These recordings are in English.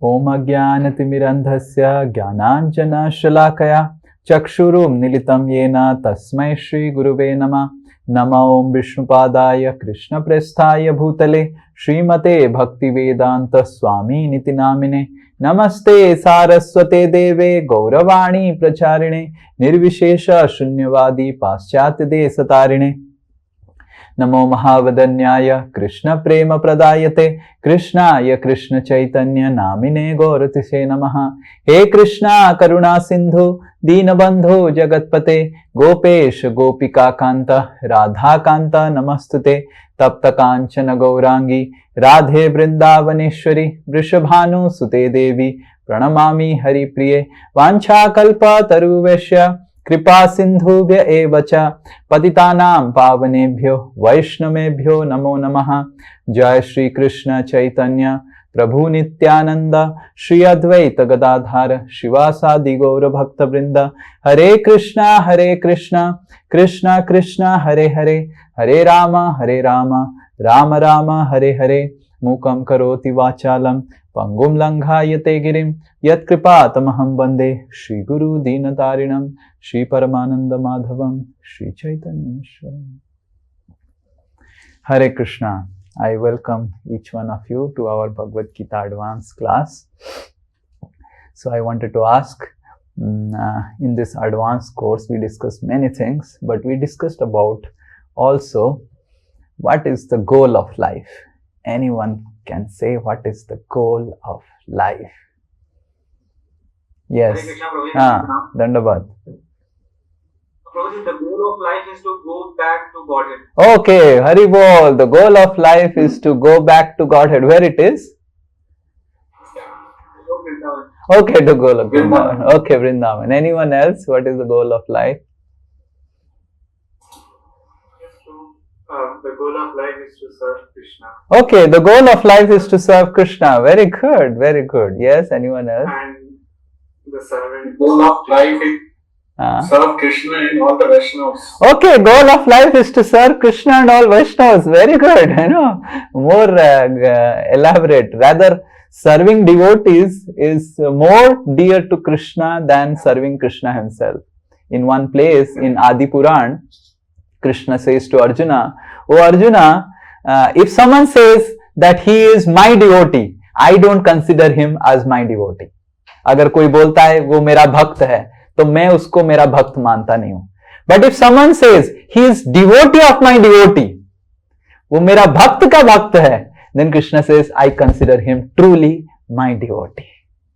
Om Ajnanatimirandhasya Jnananjana Shalakaya Chakshurum Nilitam Yena Tasmai Shri Guruve Namah. Nama Om Vishnupadaya Krishna Prasthaya Bhutale Srimate Bhaktivedanta Swami Niti Namine. Namaste Saraswate Deve Gauravani Pracharine Nirvishesha Shunyavadi Paschat Desatarine. Namo Mahavadanyaya Krishna Prema Pradayate Krishnaya Krishna Chaitanya Namine Gauratise Namaha. He Krishna Karuna Sindhu Deenabandhu Jagatpate Gopesh Gopika Kanta Radha Kanta Namastute Tapta Kanchana Gaurangi Radhe Vrindavaneshwari Vrishabhanu Sute Devi Pranamami Hari Priye Vancha Kalpa Taruveshya Kripa Sindhubhya evacha Patitanam Pavanebhyo Vaishnavebhyo Namo Namaha. Jai Shri Krishna Chaitanya Prabhu Nityananda Shri Advaita Gadadhara Shivasadi Gaura Bhakta Vrinda. Hare Krishna Krishna Krishna Hare Hare Hare Rama Rama Rama Hare Hare. Mukam karoti vachalam Pangum Langhayate Girim Yat Kripa Tamaham Bande Shri Guru Dinatarinam Shri Paramananda Madhavam Shri Chaitanya Ishwaram. Hare Krishna. I welcome each one of you to our Bhagavad Gita advanced class. So I wanted to ask, in this advanced course we discussed many things, but we discussed about also what is the goal of life. Anyone can say what is the goal of life? Yes. Dandabad. Prabhuji, the goal of life is to go back to Godhead. Okay, Haribol. The goal of life is to go back to Godhead. Where it is? Okay, to go to Vrindavan. Okay, Vrindavan. Anyone else? What is the goal of life? The goal of life is to serve Krishna. Okay, the goal of life is to serve Krishna. Very good, very good. Yes, anyone else? And the servant goal of life is serve Krishna and all the Vaishnavas. Okay, goal of life is to serve Krishna and all Vaishnavas. Very good. More elaborate. Rather, serving devotees is more dear to Krishna than serving Krishna himself. In one place in Adi Puran, Krishna says to Arjuna, "Oh Arjuna, if someone says that he is my devotee, I don't consider him as my devotee." अगर कोई बोलता है वो मेरा भक्त है, तो मैं उसको मेरा भक्त मानता नहीं हूं. But if someone says he is devotee of my devotee, वो मेरा भक्त का भक्त है, then Krishna says I consider him truly my devotee.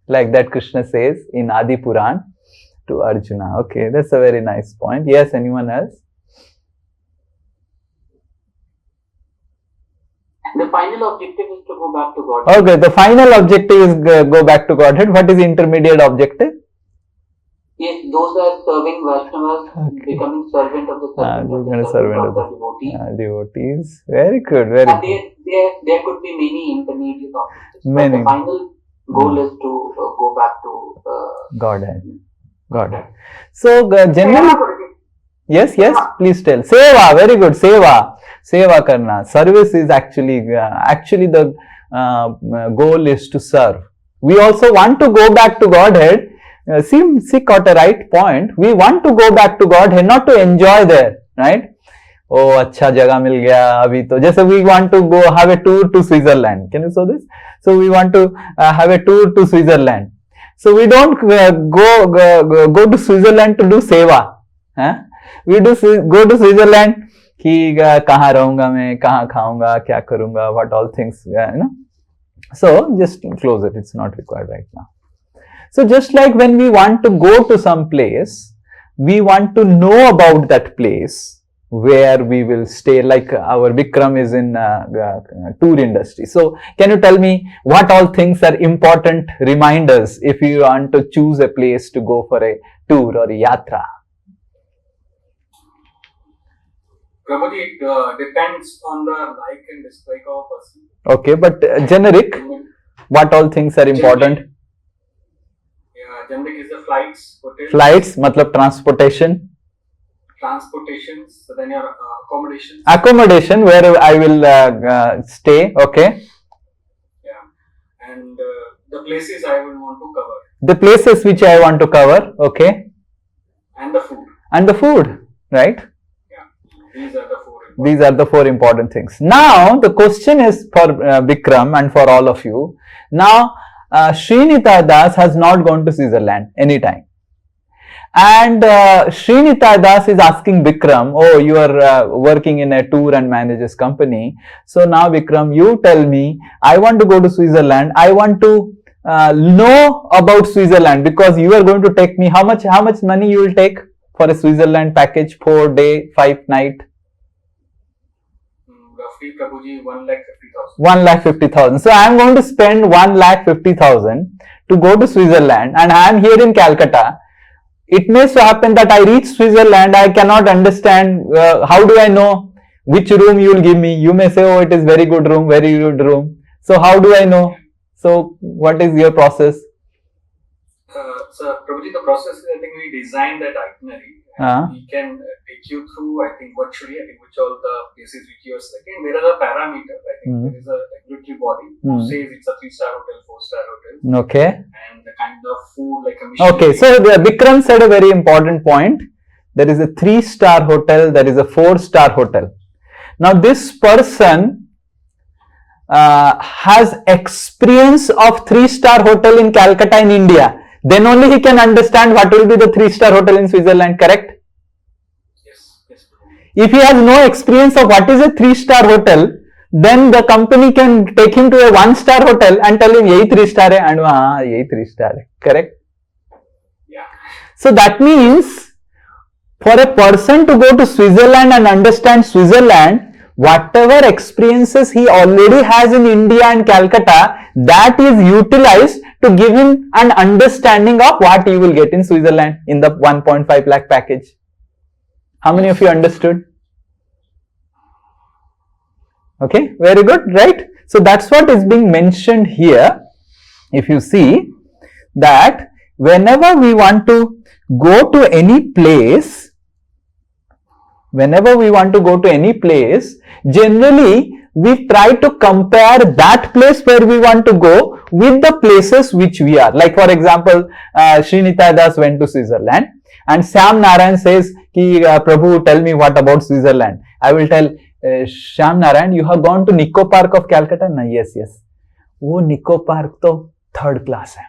Like that Krishna says in Adi Puran to Arjuna. Okay, that's a very nice point. Yes, anyone else? The final objective is to go back to Godhead. Okay, the final objective is go back to Godhead. What is the intermediate objective? Yes, those are serving Vaishnavas, becoming servant of the servant of the devotees. Very good, very good. There could be many intermediate objectives. Many. But the final goal is to go back to Godhead. So, generally, yes, please tell. Seva, very good, seva karna. Service is actually the goal is to serve. We also want to go back to Godhead. See, got a right point. We want to go back to Godhead, not to enjoy there, right? Oh, अच्छा जगह मिल गया अभी तो. जैसे we want to go have a tour to Switzerland. Can you show this? So we want to have a tour to Switzerland. So we don't go to Switzerland to do seva. We go to Switzerland कि कहाँ रहूंगा मैं, कहाँ खाऊंगा, क्या करूंगा, what all things, So just close it. It's not required right now. So just like when we want to go to some place, we want to know about that place where we will stay. Like our Vikram is in tour industry. So can you tell me what all things are important reminders if you want to choose a place to go for a tour or a yatra? Prabhuji, it depends on the like and dislike of a person. Okay, but generic, what all things are important? Generic is the flights. Hotels. Flights, matlab transportation. Transportations, so then your accommodations. Accommodation, where I will stay, okay. Yeah, and The places I will want to cover. The places which I want to cover, okay. And the food. And the food, right? Yeah. These are the four. These are the four important things. Now, the question is for Vikram and for all of you. Now, Sri Nitai Das has not gone to Switzerland anytime. And Sri Nitai Das is asking Vikram, oh, you are working in a tour and managers company. So now Vikram, you tell me, I want to go to Switzerland. I want to know about Switzerland because you are going to take me. How much money you will take for a Switzerland package, 4 day, 5 night? Roughly, Prabhuji, 1,50,000. 1,50,000. So I am going to spend 1,50,000 to go to Switzerland, and I am here in Calcutta. It may so happen that I reach Switzerland, I cannot understand, how do I know which room you will give me? You may say, oh, it is very good room, very good room. So how do I know? So what is your process? So Prabhuji, the process is, I think we designed that itinerary. We can take you through, I think, virtually, I think, which all the places which you are selecting. There is a parameter, I think there is a regulatory body who says it's a 3-star hotel, 4-star hotel. Okay. And the kind of food like a Michelin. Okay, so Vikram said a very important point. There is a 3-star hotel, there is a 4-star hotel. Now this person has experience of 3-star hotel in Calcutta in India. Then only he can understand what will be the 3-star hotel in Switzerland, correct? Yes. If he has no experience of what is a 3-star hotel, then the company can take him to a 1-star hotel and tell him, yehi 3-star hai, and yehi 3-star hai, correct? Yeah. So that means, for a person to go to Switzerland and understand Switzerland, whatever experiences he already has in India and Calcutta, that is utilized to give him an understanding of what he will get in Switzerland in the 1.5 lakh package. How many of you understood? Okay, very good, right? So that's what is being mentioned here. If you see that whenever we want to go to any place, generally we try to compare that place where we want to go with the places which we are. Like for example, Sri Nitai Das went to Switzerland and Sam Narayan says, Ki, Prabhu, tell me what about Switzerland. I will tell, Sam Narayan, you have gone to Nico Park of Calcutta? No, yes. वो Nico Park to 3rd class hai.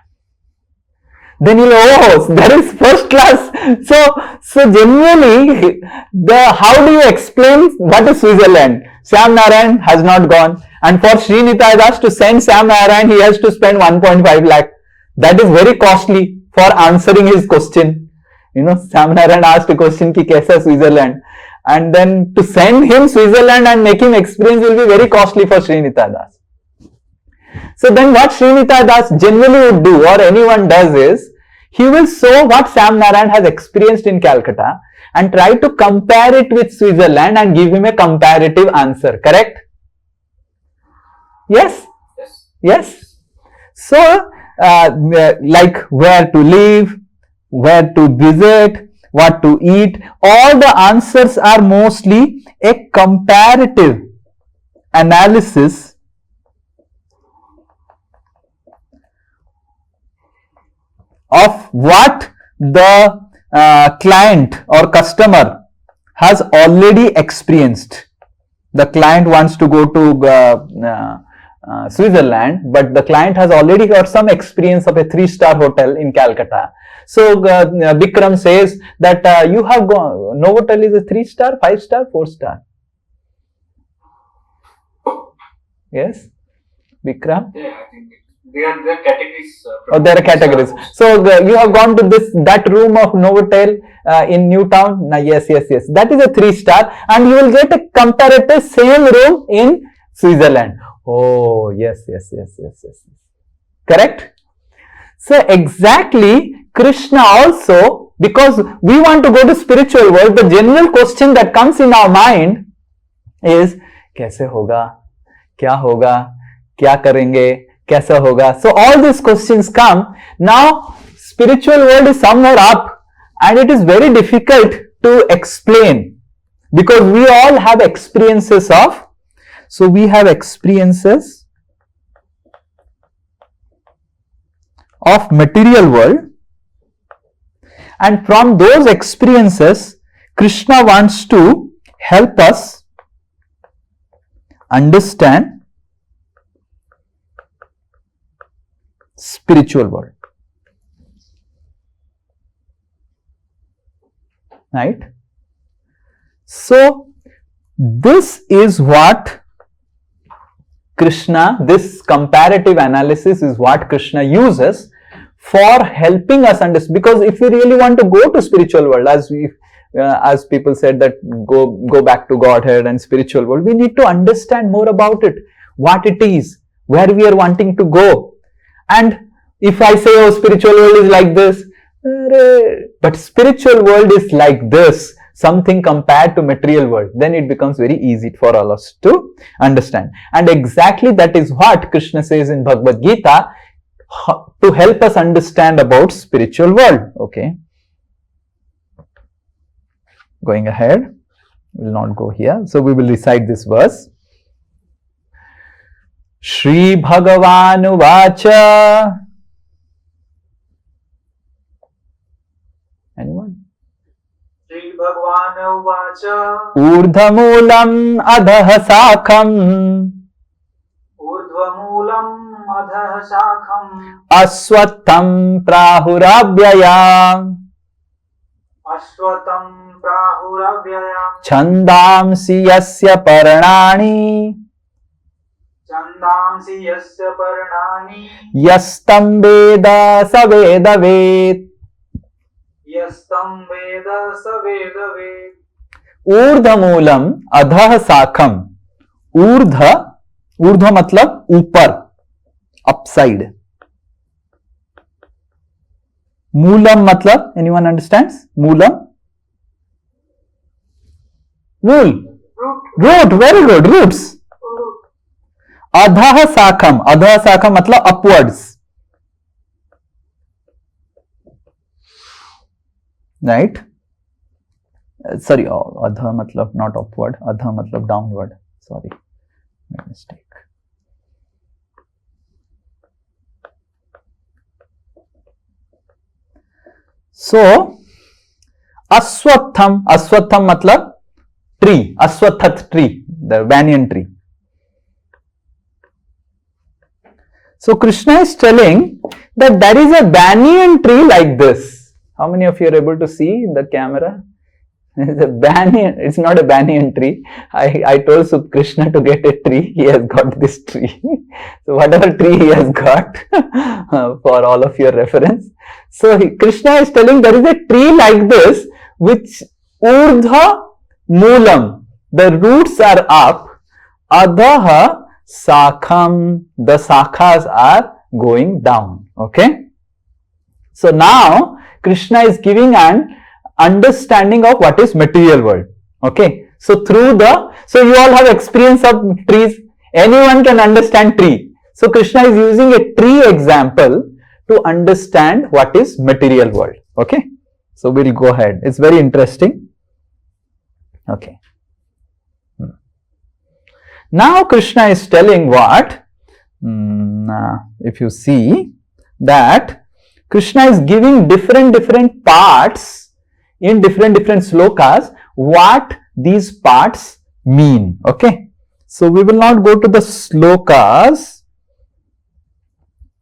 Then you know, oh, that is 1st class. So generally, how do you explain what is Switzerland? Sam Narayan has not gone, and for Sri Nitai Das to send Sam Narayan, he has to spend 1.5 lakh. That is very costly for answering his question. You know, Sam Narayan asked a question ki kaisa Switzerland, and then to send him Switzerland and make him experience will be very costly for Sri Nitai Das. So then what Sri Nitai Das generally would do, or anyone does, is he will show what Sam Narayan has experienced in Calcutta and try to compare it with Switzerland and give him a comparative answer, correct? Yes? So, like where to live, where to visit, what to eat, all the answers are mostly a comparative analysis of what the client or customer has already experienced. The client wants to go to Switzerland, but the client has already got some experience of a 3-star hotel in Calcutta. So Vikram says that you have gone, Novotel is a 3-star, 5-star, 4-star. Yes, Vikram? Yeah, I think there are categories. There are categories. So you have gone to that room of Novotel in Newtown. Yes. That is a 3-star, and you will get a comparative same room in Switzerland. Oh, yes. Correct? So exactly, Krishna also, because we want to go to spiritual world, the general question that comes in our mind is, कैसे होगा, क्या होगा, क्या करेंगे, कैसा होगा. So all these questions come. Now, spiritual world is somewhere up, and it is very difficult to explain because we all have experiences of. So we have experiences of material world, and from those experiences Krishna wants to help us understand spiritual world. Right? So this is what Krishna, this comparative analysis is what Krishna uses for helping us understand. Because if we really want to go to spiritual world, as people said that go back to Godhead and spiritual world, we need to understand more about it, what it is, where we are wanting to go. And if I say, oh, spiritual world is like this, but spiritual world is like this, something compared to material world, then it becomes very easy for all us to understand. And exactly that is what Krishna says in Bhagavad Gita to help us understand about spiritual world. Okay. Going ahead, we will not go here. So we will recite this verse. Sri Bhagavanu Vacha. Anyone? Sri Bhagavanu Vacha. Urdhamulam adha sakham. Urdhamulam adha sakham. Aswatham prahurabhyaya. Ashwatam prahuravyayam. Chandamsi yasya parnani. Chandamsi yasya parnani. Yastam veda saveda ved. Yastam veda saveda ved. ऊर्ध्वमूलम अधः शाखम. ऊर्ध्व मतलब ऊपर, upside. Moolam मतलब, anyone understands? Moolam, मूल, root. Very good, roots. अधः शाखम. अधः शाखम मतलब upwards. Right? Sorry, adha matlab not upward, adha matlab downward. Sorry, my mistake. So, aswatham matlab tree, aswathat tree, the banyan tree. So, Krishna is telling that there is a banyan tree like this. How many of you are able to see in the camera? It's a banyan, it's not a banyan tree. I told Krishna to get a tree. He has got this tree. So whatever tree he has got for all of your reference. So Krishna is telling there is a tree like this which urdha moolam, the roots are up, adha sakham, the sakhas are going down. Okay. So now Krishna is giving an understanding of what is material world. Okay. So you all have experience of trees. Anyone can understand tree. So Krishna is using a tree example to understand what is material world. Okay. So we'll go ahead. It's very interesting. Okay. Now Krishna is telling what? If you see that Krishna is giving different parts in different slokas, what these parts mean. Okay. So we will not go to the slokas.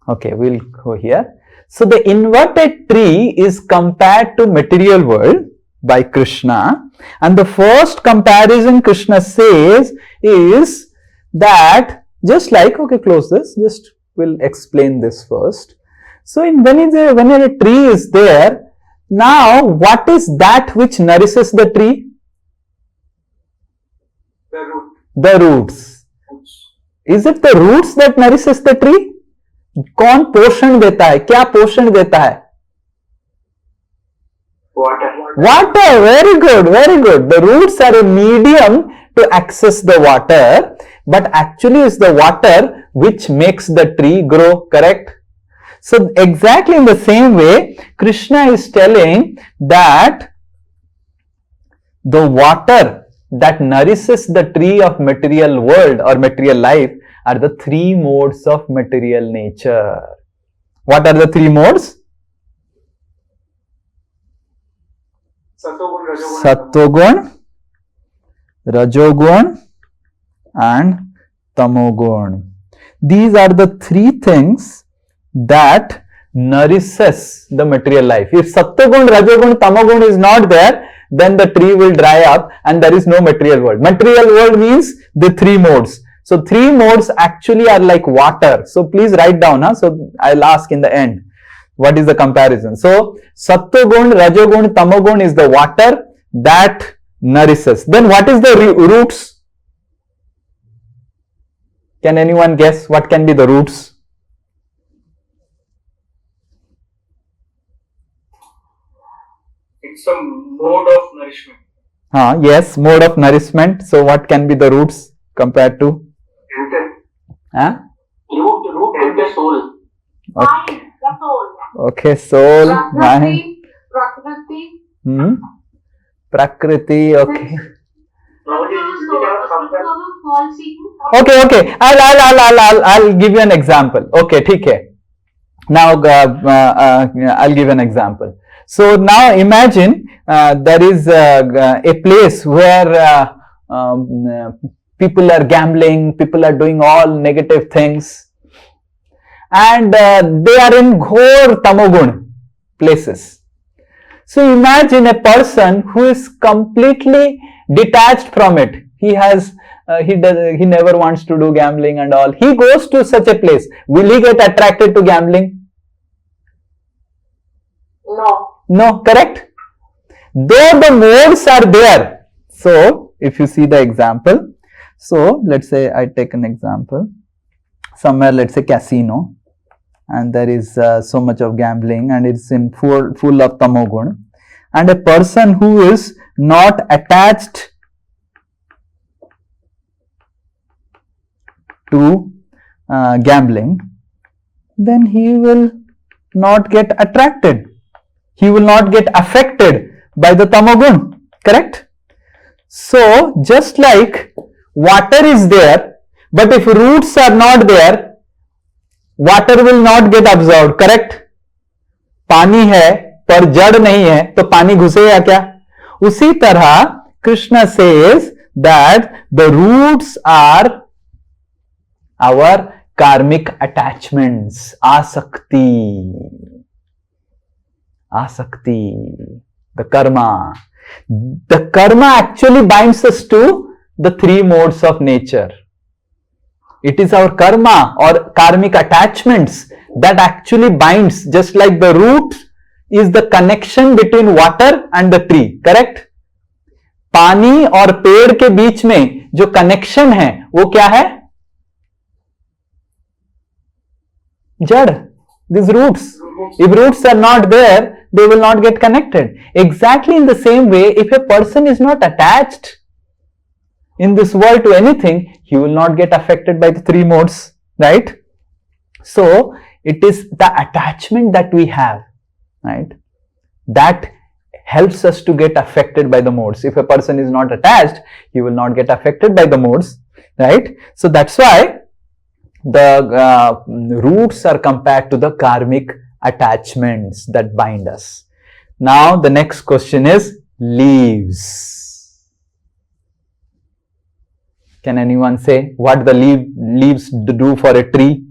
Okay, we'll go here. So the inverted tree is compared to material world by Krishna, and the first comparison Krishna says is that just like, okay, close this, just we'll explain this first. So when a tree is there, now what is that which nourishes the tree? The root. The roots. Is it the roots that nourishes the tree? कौन पोषण देता है? क्या पोषण देता है? Water. Very good. The roots are a medium to access the water, but actually it's the water which makes the tree grow, correct? So exactly in the same way, Krishna is telling that the water that nourishes the tree of material world or material life are the three modes of material nature. What are the three modes? Sattvagun, Rajogun and Tamogun. These are the three things that nourishes the material life. If Sattvagun, Rajogun, Tamogun is not there, then the tree will dry up and there is no material world. Material world means the three modes. So three modes actually are like water. So please write down. So I'll ask in the end. What is the comparison? So Sattvagun, Rajogun, Tamogun is the water that nourishes. Then what is the roots? Can anyone guess what can be the roots? It's a mode of nourishment. Yes, mode of nourishment. So what can be the roots compared to? Root is the soul. Okay, The soul. okay, soul, mind. Prakriti. Prakriti, okay. Okay. I'll give you an example. Okay, ठीक है. Now I'll give an example. So now imagine there is a place where people are gambling, people are doing all negative things, and they are in ghor tamogun places. So imagine a person who is completely detached from it. He never wants to do gambling and all. He goes to such a place. Will he get attracted to gambling? No, correct? Though the modes are there. So if you see the example, so let's say I take an example. Somewhere, let's say casino, and there is so much of gambling and it's in full of tamogun, and a person who is not attached to gambling, then he will not get attracted. He will not get affected by the tamogun, correct? So just like water is there, but if roots are not there, water will not get absorbed, correct? पानी है पर जड़ नहीं है तो पानी घुसेगा क्या? उसी तरह Krishna says that the roots are our karmic attachments, asakti, the karma. The karma actually binds us to the three modes of nature. It is our karma or karmic attachments that actually binds, just like the root is the connection between water and the tree, correct? पानी और पेड़ के बीच में जो connection है वो क्या है? जड़. These roots. If roots are not there, they will not get connected. Exactly in the same way, if a person is not attached in this world to anything, he will not get affected by the three modes, right? So it is the attachment that we have, right, that helps us to get affected by the modes. If a person is not attached, he will not get affected by the modes, right? So that's why the roots are compared to the karmic attachments that bind us. Now the next question is leaves. Can anyone say what the leaves do for a tree?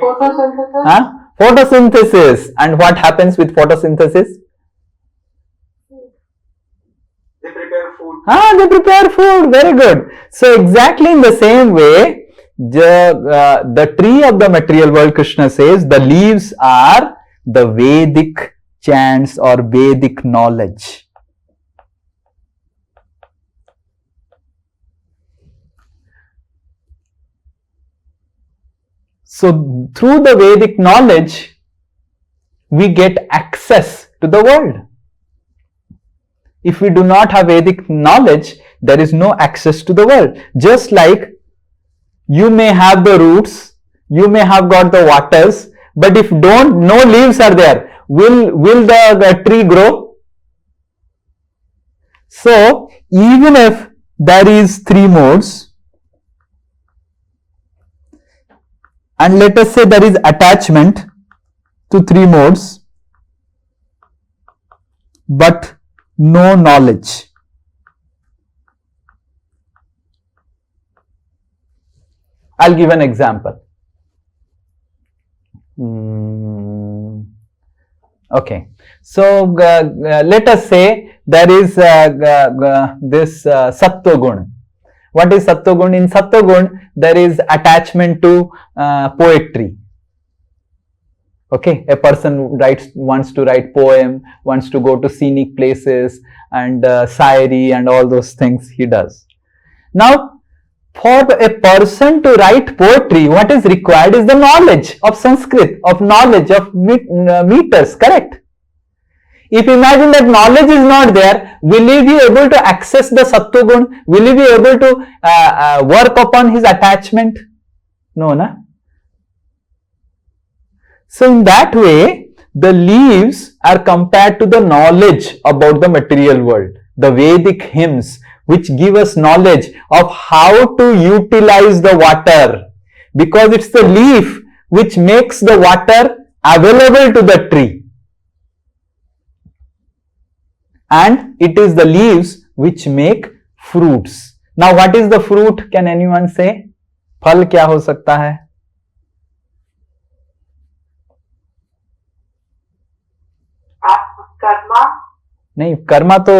Photosynthesis. Photosynthesis. And what happens with photosynthesis? They prepare food. They prepare food. Very good. So exactly in the same way, the tree of the material world, Krishna says, the leaves are the Vedic chants or Vedic knowledge. So through the Vedic knowledge, we get access to the world. If we do not have Vedic knowledge, there is no access to the world. Just like you may have the roots, you may have got the waters, but if no leaves are there, will the tree grow? So even if there is three modes, and let us say there is attachment to three modes, but no knowledge. I'll give an example. Okay, so let us say there is this Sattva Gun. What is Sattva Gun? In Sattva Gun, there is attachment to poetry. Okay, a person wants to write poem, wants to go to scenic places and sayari and all those things he does. Now, for a person to write poetry, what is required is the knowledge of Sanskrit, of knowledge of meters, correct? If you imagine that knowledge is not there, will he be able to access the Sattva Gun? Will he be able to work upon his attachment? No, na? So in that way, the leaves are compared to the knowledge about the material world. The Vedic hymns, which give us knowledge of how to utilize the water, because it's the leaf which makes the water available to the tree, and it is the leaves which make fruits. Now what is the fruit? Can anyone say? फल क्या हो सकता है? कर्मा नहीं, कर्मा तो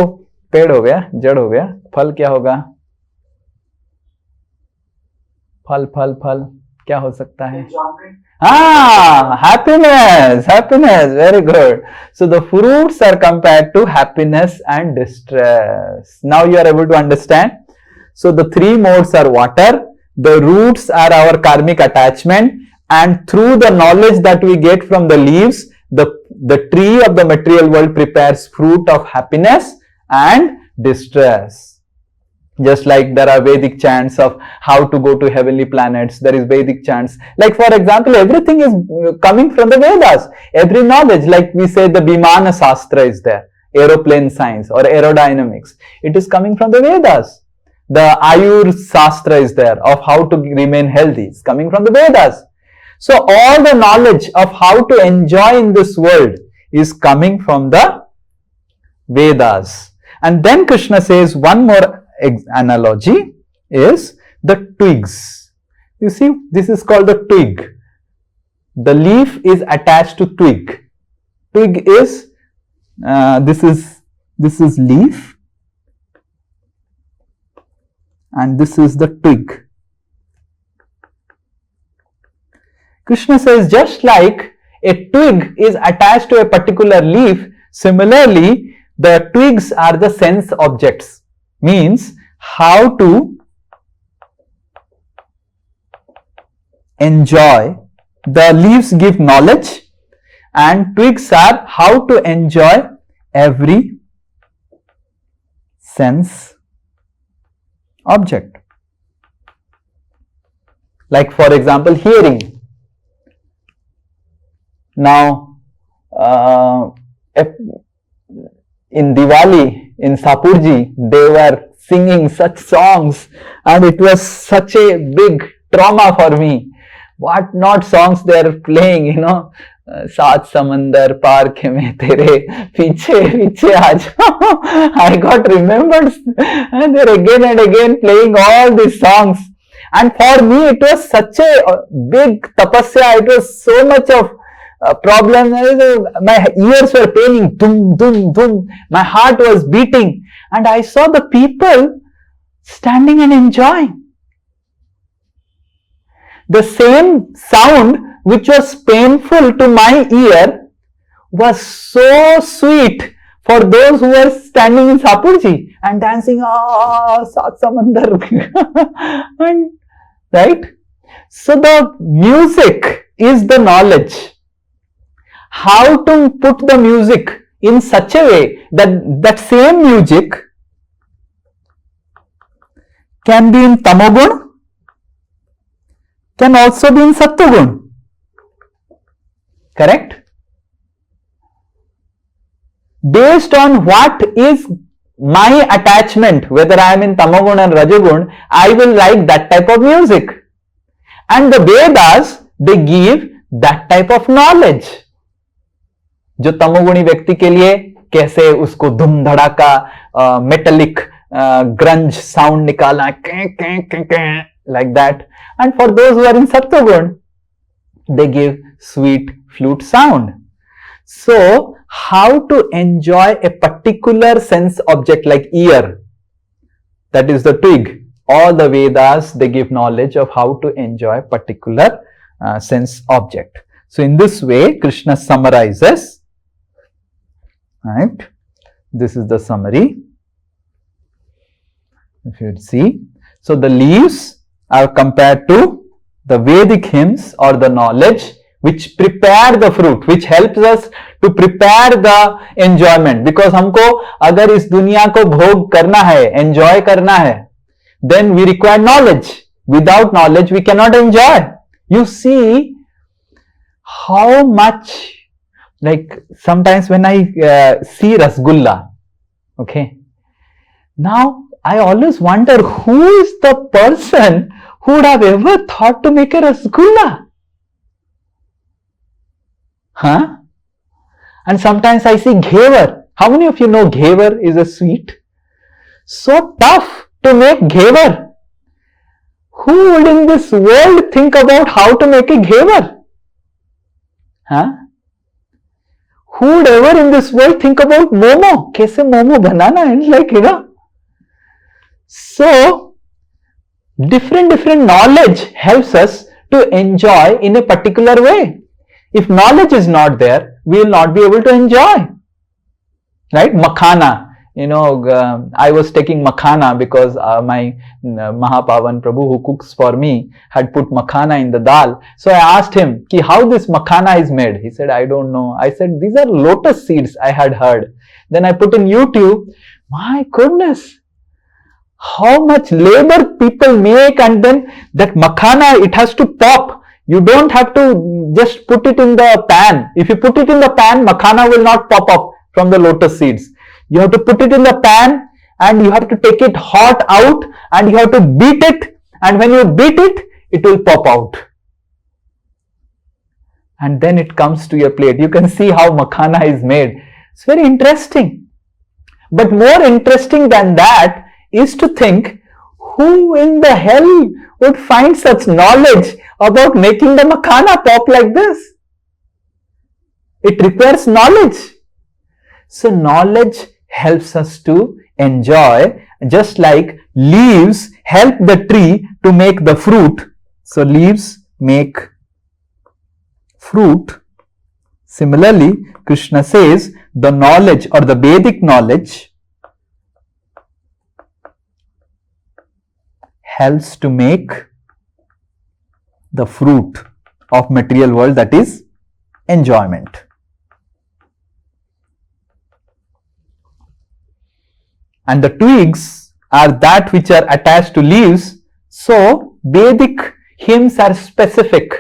पेड़ हो गया, जड़ हो गया. फल क्या होगा? फल फल फल क्या हो सकता है? Ah, happiness, happiness, very good. So the fruits are compared to happiness and distress. Now you are able to understand. So the three modes are water, the roots are our karmic attachment, and through the knowledge that we get from the leaves, the tree of the material world prepares fruit of happiness and distress. Just like there are Vedic chants of how to go to heavenly planets, there is Vedic chants. Like for example, everything is coming from the Vedas. Every knowledge, like we say the Vimana Shastra is there, aeroplane science or aerodynamics. It is coming from the Vedas. The Ayur Shastra is there of how to remain healthy. It's coming from the Vedas. So all the knowledge of how to enjoy in this world is coming from the Vedas. And then Krishna says one more analogy is the twigs. You see, this is called the twig. The leaf is attached to twig. Twig is this is leaf, and this is the twig. Krishna says just like a twig is attached to a particular leaf, similarly the twigs are the sense objects. Means how to enjoy. The leaves give knowledge and twigs are how to enjoy every sense object. Like for example, hearing. Now in Diwali, in Sapurji, they were singing such songs and it was such a big trauma for me. What not songs they are playing, you know. सात समंदर पार के में तेरे पीछे पीछे आ जाओ. I got remembered and they're again and again playing all these songs. And for me it was such a big tapasya. It was so much of problem. My ears were paining, dum dum dum. My heart was beating, and I saw the people standing and enjoying. The same sound which was painful to my ear was so sweet for those who were standing in Sapurji and dancing. Saat Samandar. And right? So the music is the knowledge. How to put the music in such a way that that same music can be in Tamogun, can also be in Sattvagun. Correct? Based on what is my attachment, whether I am in Tamogun or Rajogun, I will like that type of music. And the Vedas, they give that type of knowledge. जो तमोगुणी व्यक्ति के लिए कैसे उसको धूम धड़ाका metallic grunge sound निकालना like that, and for those who are in Sattvagun, they give sweet flute sound. So how to enjoy a particular sense object like ear, that is the twig. All the Vedas, they give knowledge of how to enjoy particular sense object. So in this way, Krishna summarizes, right? This is the summary. If you see, so the leaves are compared to the Vedic hymns or the knowledge which prepare the fruit, which helps us to prepare the enjoyment. Because हमको अगर इस दुनिया को भोग करना है, enjoy करना है, then we require knowledge. Without knowledge, we cannot enjoy. You see how much, like sometimes when I see Rasgulla, okay, now I always wonder who is the person who would have ever thought to make a Rasgulla? Huh? And sometimes I see ghevar. How many of you know ghevar is a sweet? So tough to make ghevar. Who would in this world think about how to make a ghevar? Huh? Who would ever in this world think about momo? Kaise momo banana? And like, you know. So, different knowledge helps us to enjoy in a particular way. If knowledge is not there, we will not be able to enjoy. Right? Makhana. You know, I was taking makhana because my Mahapavan Prabhu who cooks for me had put makhana in the dal. So I asked him, ki how this makhana is made? He said, I don't know. I said, these are lotus seeds, I had heard. Then I put in YouTube. My goodness, how much labor people make, and then that makhana, it has to pop. You don't have to just put it in the pan. If you put it in the pan, makhana will not pop up from the lotus seeds. You have to put it in the pan and you have to take it hot out and you have to beat it, and when you beat it, it will pop out. And then it comes to your plate. You can see how makhana is made. It's very interesting. But more interesting than that is to think, who in the hell would find such knowledge about making the makhana pop like this? It requires knowledge. So knowledge helps us to enjoy, just like leaves help the tree to make the fruit. So leaves make fruit. Similarly, Krishna says the knowledge or the Vedic knowledge helps to make the fruit of material world, that is enjoyment. And the twigs are that which are attached to leaves. So Vedic hymns are specific.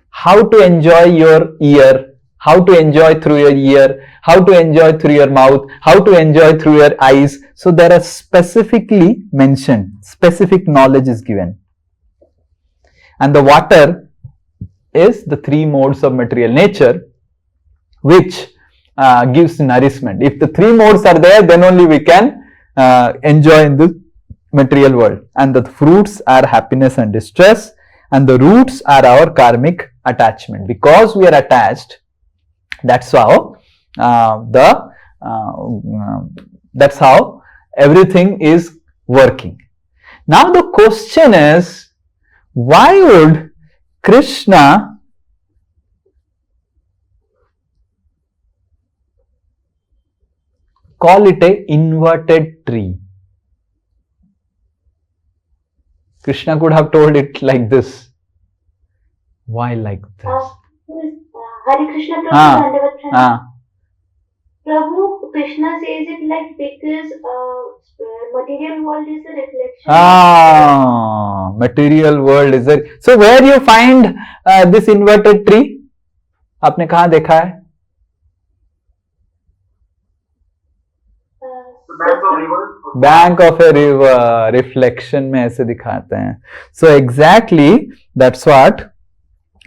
How to enjoy your ear, how to enjoy through your ear, how to enjoy through your mouth, how to enjoy through your eyes. So there are specifically mentioned, specific knowledge is given. And the water is the three modes of material nature, which gives nourishment. If the three modes are there, then only we can enjoy in the material world. And the fruits are happiness and distress, and the roots are our karmic attachment. Because we are attached, that's how that's how everything is working. Now the question is, why would Krishna call it a inverted tree? Krishna could have told it like this. Why like this? Hare Krishna Prabhu. Prabhu, Krishna says it like because material world is a reflection. Material world is a. So where you find this inverted tree? आपने कहाँ देखा है? Bank of a river, reflection में ऐसे दिखाते हैं. So exactly that's what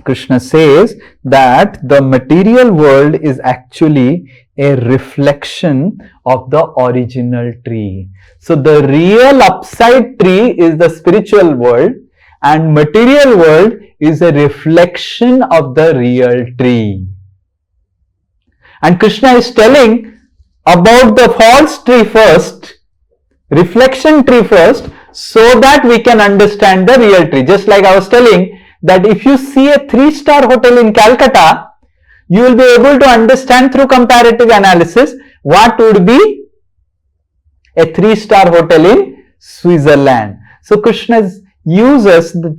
Krishna says that the material world is actually a reflection of the original tree. So the real upside tree is the spiritual world, and material world is a reflection of the real tree. And Krishna is telling about the false tree first, reflection tree first, so that we can understand the real tree. Just like I was telling that if you see a 3-star hotel in Calcutta, you will be able to understand through comparative analysis what would be a 3-star hotel in Switzerland. So Krishna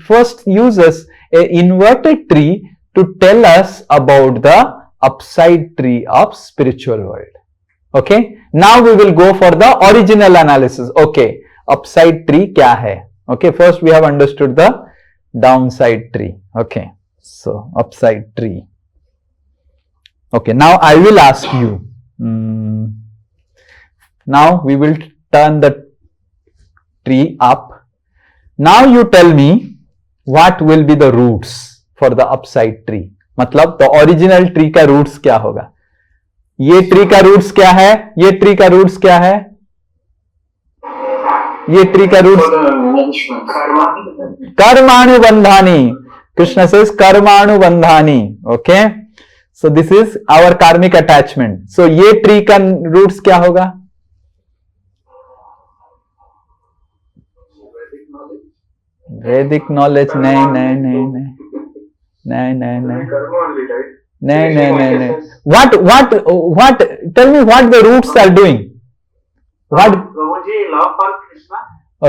first uses an inverted tree to tell us about the upside tree of spiritual world. Okay, now we will go for the original analysis. Okay, upside tree kya hai? Okay, first we have understood the downside tree. Okay, so upside tree. Okay, now I will ask you. Now we will turn the tree up. Now you tell me what will be the roots for the upside tree. मतलब the original tree का roots क्या होगा? ये tree का roots क्या है? ये tree का रूट्स क्या है? ये ट्री का रूट्स कर्मानुबंधानी. Krishna says कर्मानुबंधानी. Okay, so this is our karmic attachment. So ये ट्री का रूट्स क्या होगा? वैदिक नॉलेज. नहीं नहीं नहीं नहीं नहीं नहीं नहीं नहीं नहीं नहीं. What? Tell me what the roots are doing. What? Love for Krishna.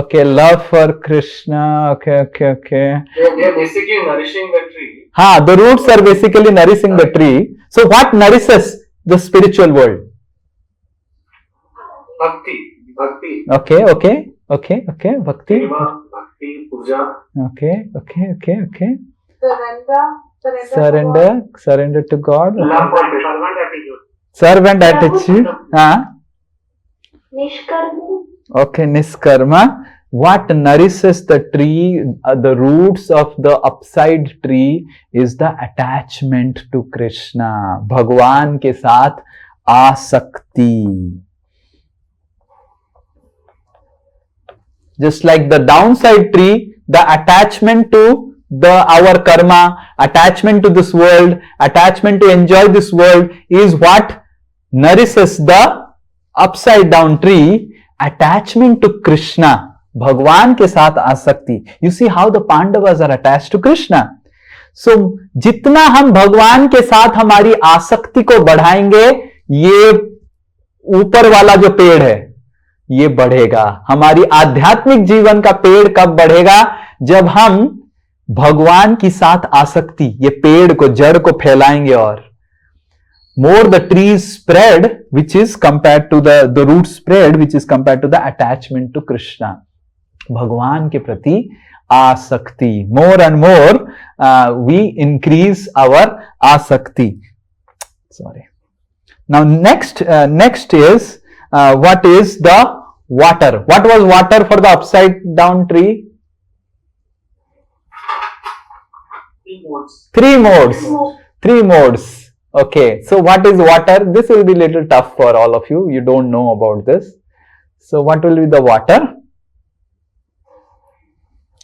Okay, love for Krishna. Okay. They are basically nourishing the tree. The roots are basically nourishing the tree. So what nourishes the spiritual world? Bhakti. Okay. Bhakti. Bhakti, puja. Okay. Surrender to God. Servant attitude. Nishkarma. Okay, Niskarma. What nourishes the tree, the roots of the upside tree is the attachment to Krishna. भगवान के साथ आसक्ति. Just like the downside tree, the attachment to our karma, attachment to this world, attachment to enjoy this world is what nourishes the upside down tree. Attachment to Krishna, भगवान के साथ आसक्ति. You see how the Pandavas are attached to Krishna. So जितना हम भगवान के साथ हमारी आसक्ति को बढ़ाएंगे, ये ऊपर वाला जो पेड़ है ये बढ़ेगा. हमारी आध्यात्मिक जीवन का पेड़ कब बढ़ेगा? जब हम भगवान की साथ आसक्ति, ये पेड़ को, जड़ को फैलाएंगे. और more the trees spread, which is compared to the roots spread, which is compared to the attachment to Krishna. भगवान के प्रति आसक्ति. More and more we increase our आसक्ति. Sorry. Now next is what is the water? What was water for the upside down tree? Three modes. Okay, so what is water? This will be little tough for all of you. You don't know about this. So what will be the water?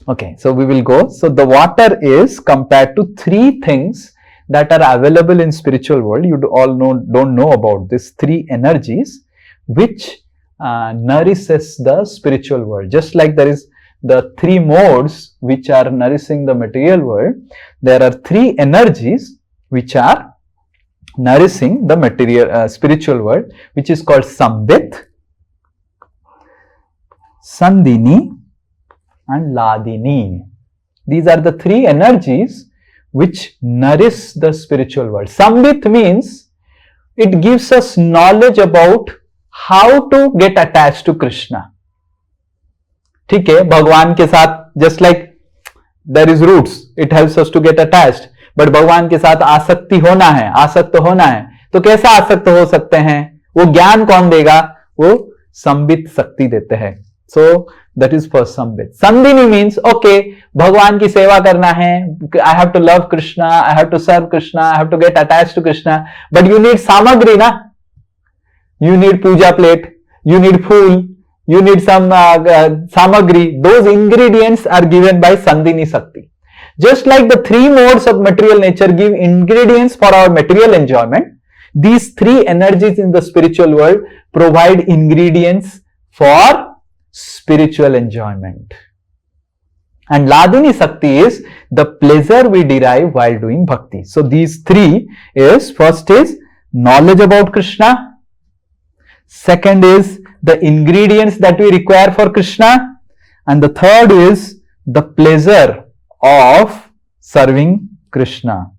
Okay, so we will go. So the water is compared to 3 things that are available in spiritual world. You don't know about these 3 energies which nourishes the spiritual world. Just like there is the 3 modes which are nourishing the material world, there are 3 energies which are nourishing the material spiritual world, which is called Sambit, Sandini and Ladini. These are the 3 energies which nourish the spiritual world. Sambit means it gives us knowledge about how to get attached to Krishna. ठीक है, भगवान के साथ, just like there is roots, it helps us to get attached. But भगवान के साथ आसक्ति होना है, आसक्त होना है, तो कैसा आसक्त हो सकते हैं? वो ज्ञान कौन देगा? वो संबित शक्ति देते हैं. So that is for Sambit. Sandhini means, okay, Bhagwan ki seva karna hai, I have to love Krishna, I have to serve Krishna, I have to get attached to Krishna, but you need samagri, na? You need puja plate, you need phool, you need some samagri. Those ingredients are given by Sandhini Sakti. Just like the three modes of material nature give ingredients for our material enjoyment, these three energies in the spiritual world provide ingredients for spiritual enjoyment. And Ladini Sakti is the pleasure we derive while doing bhakti. So these three is, first is knowledge about Krishna, second is the ingredients that we require for Krishna, and the third is the pleasure of serving Krishna.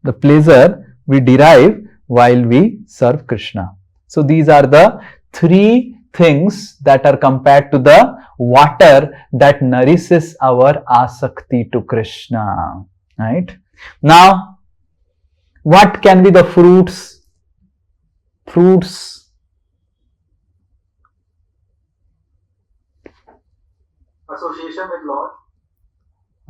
The pleasure we derive while we serve Krishna. So these are the three things that are compared to the water that nourishes our asakti to Krishna. Right? Now, what can be the fruits? Fruits. Association with Lord.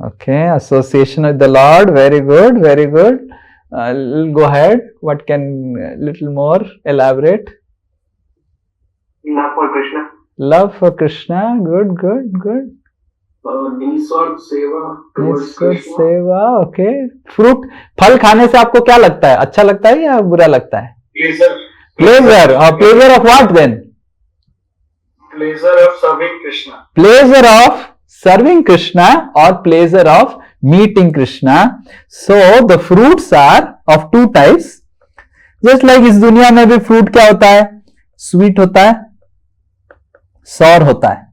Okay, association with the Lord. Very good, very good. Go ahead. What can little more elaborate? Love for Krishna. Love for Krishna. Good, good, good. Nisward seva towards निस्वार्थ Krishna. सेवा. Okay. Fruit, फल खाने से आपको क्या लगता है? अच्छा लगता है या बुरा लगता है? Pleasure. Pleasure. और pleasure of what then? Pleasure of serving Krishna. Pleasure of serving Krishna or pleasure of meeting Krishna. So the fruits are of two types. Just like इस दुनिया में भी फ्रूट क्या होता है? स्वीट होता है, sour होता है.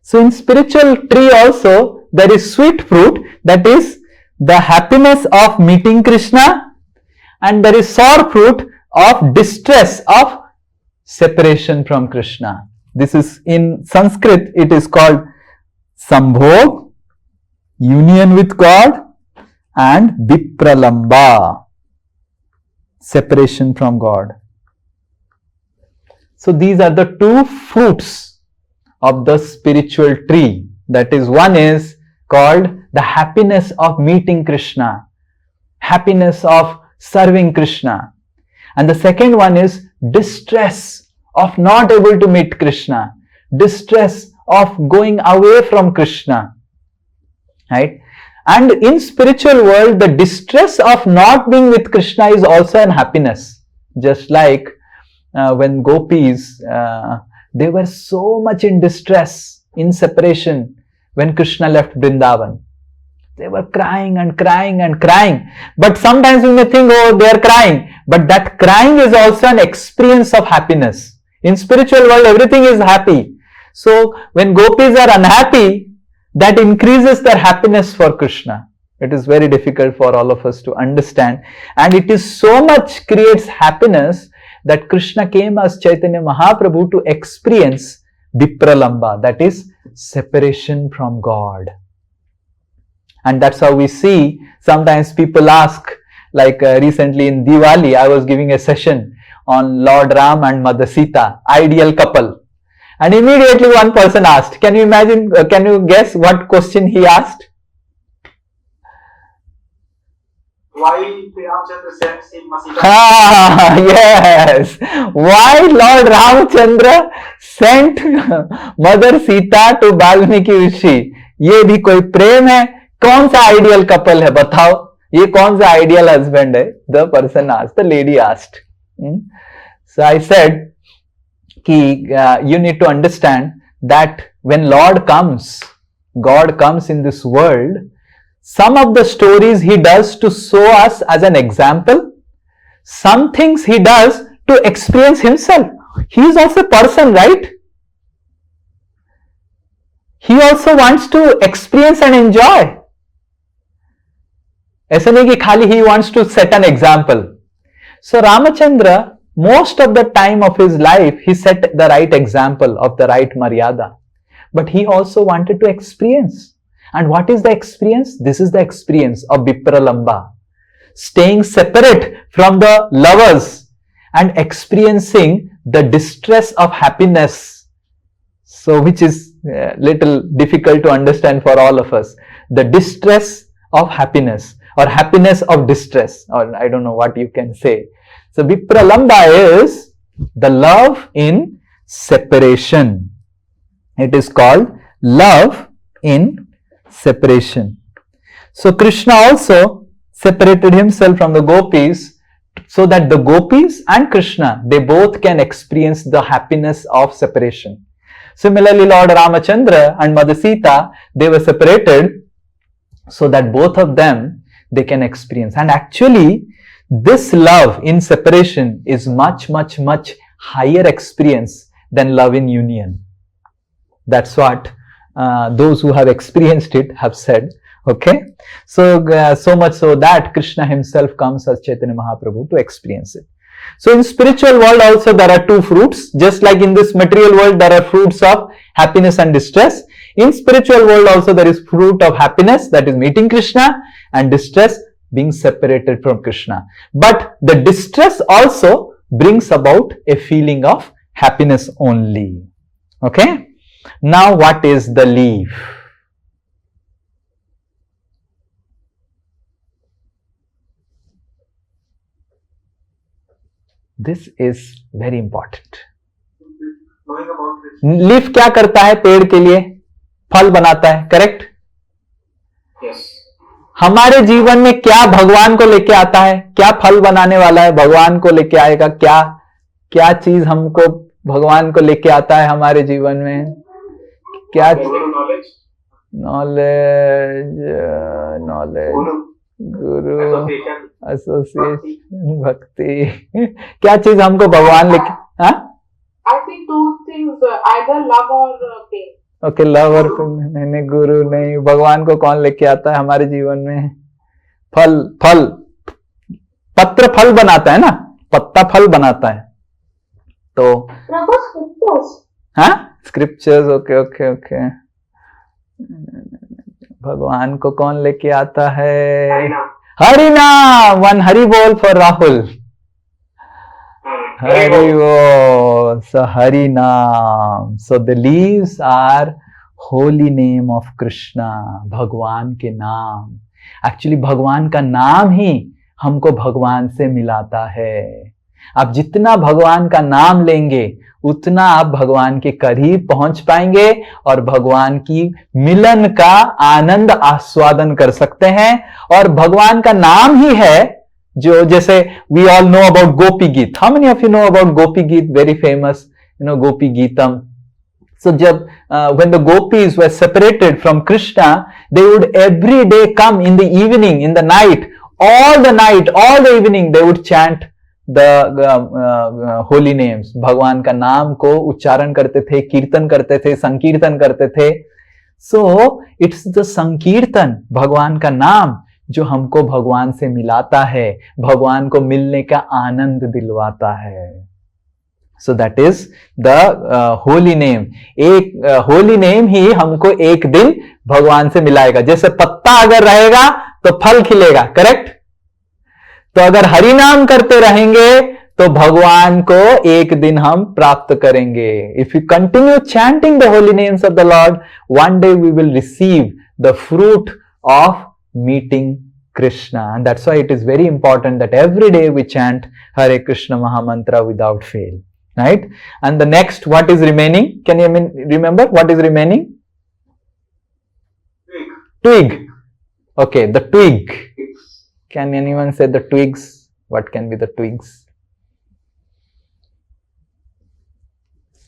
So in spiritual tree also there is sweet fruit, that is the happiness of meeting Krishna, and there is sour fruit of distress of separation from Krishna. This is in Sanskrit, it is called Sambhog, union with God, and Vipralamba, separation from God. So these are the two fruits of the spiritual tree. That is, one is called the happiness of meeting Krishna, happiness of serving Krishna. And the second one is distress of not able to meet Krishna, distress of going away from Krishna. Right? And in spiritual world, the distress of not being with Krishna is also an happiness. Just like when gopis, they were so much in distress, in separation when Krishna left Vrindavan. They were crying and crying and crying. But sometimes we may think, oh, they are crying. But that crying is also an experience of happiness. In spiritual world, everything is happy. So when gopis are unhappy, that increases their happiness for Krishna. It is very difficult for all of us to understand. And it is so much creates happiness that Krishna came as Chaitanya Mahaprabhu to experience Vipralamba, that is separation from God. And that's how we see, sometimes people ask, like recently in Diwali, I was giving a session on Lord Ram and Mother Sita, ideal couple. And immediately one person asked, can you imagine, can you guess what question he asked? Why Sri Ramchandra sent Sita? Yes. Why Lord Ramchandra sent Mother Sita to Valmiki Rishi? ये भी कोई प्रेम है? कौन सा ideal couple है बताओ? ये कौन सा आइडियल हस्बैंड है? The person asked, the lady asked. So I said, you need to understand that when Lord comes, God comes in this world, some of the stories he does to show us as an example, some things he does to experience himself. He is also a person, right? He also wants to experience and enjoy. ऐसा नहीं कि खाली he wants to set an example. So Ramachandra, most of the time of his life, he set the right example of the right maryada. But he also wanted to experience. And what is the experience? This is the experience of Vipralamba. Staying separate from the lovers and experiencing the distress of happiness. So which is little difficult to understand for all of us. The distress of happiness or happiness of distress, or I don't know what you can say. So Vipralamba is the love in separation. It is called love in separation. So Krishna also separated himself from the gopis so that the gopis and Krishna, they both can experience the happiness of separation. Similarly, Lord Ramachandra and Mother Sita, they were separated so that both of them, they can experience. And actually, this love in separation is much, much, much higher experience than love in union. That's what those who have experienced it have said. Okay, so so much so that Krishna himself comes as Chaitanya Mahaprabhu to experience it. So in spiritual world also there are two fruits. Just like in this material world there are fruits of happiness and distress. In spiritual world also there is fruit of happiness, that is meeting Krishna, and distress, being separated from Krishna. But the distress also brings about a feeling of happiness only. Okay. Now what is the leaf? This is very important. Knowing about this. Leaf क्या करता है? पेड़ के लिए फल बनाता है, correct? Yes. हमारे जीवन में क्या भगवान को लेके आता है? क्या फल बनाने वाला है? भगवान को लेके आएगा क्या? क्या चीज हमको भगवान को लेके आता है हमारे जीवन में? क्या? Knowledge. नॉलेज, गुरु, Association. एसोसिएशन, भक्ति. क्या चीज हमको भगवान लेके? हाँ, I think two things, either love or pain. Okay, love और नहीं, गुरु नहीं. भगवान को कौन लेके आता है हमारे जीवन में? फल. पत्र फल बनाता है ना, पत्ता फल बनाता है. तो Prabhu scriptures. हाँ, स्क्रिप्चर्स. ओके. भगवान को कौन लेके आता है? हरि नाम. वन हरि बोल for Rahul. Hari Bol. So Hari Naam. So the leaves are holy name of Krishna. भगवान के नाम. Actually भगवान का नाम ही हमको भगवान से मिलाता है. आप जितना भगवान का नाम लेंगे उतना आप भगवान के करीब पहुंच पाएंगे और भगवान की मिलन का आनंद आस्वादन कर सकते हैं. और भगवान का नाम ही है जो, जैसे we all know about गोपी गीत. How many of you know about गोपी गीत? Very famous, गोपी गीतम. So जब when the gopis were separated from Krishna, they would every day come in the evening, in the night, all the evening they would chant the holy names. भगवान का नाम को उच्चारण करते थे, कीर्तन करते थे, संकीर्तन करते थे. So it's the संकीर्तन, भगवान का नाम, जो हमको भगवान से मिलाता है, भगवान को मिलने का आनंद दिलवाता है. So that is the holy name. एक holy name ही हमको एक दिन भगवान से मिलाएगा. जैसे पत्ता अगर रहेगा तो फल खिलेगा, करेक्ट? तो अगर हरि नाम करते रहेंगे तो भगवान को एक दिन हम प्राप्त करेंगे. If we continue chanting the holy names of the Lord, one day we will receive the fruit of meeting Krishna. And that's why it is very important that every day we chant Hare Krishna Mahamantra without fail. Right? And the next, what is remaining? Can you remember what is remaining? Twig. Okay, the twig. Can anyone say the twigs? What can be the twigs?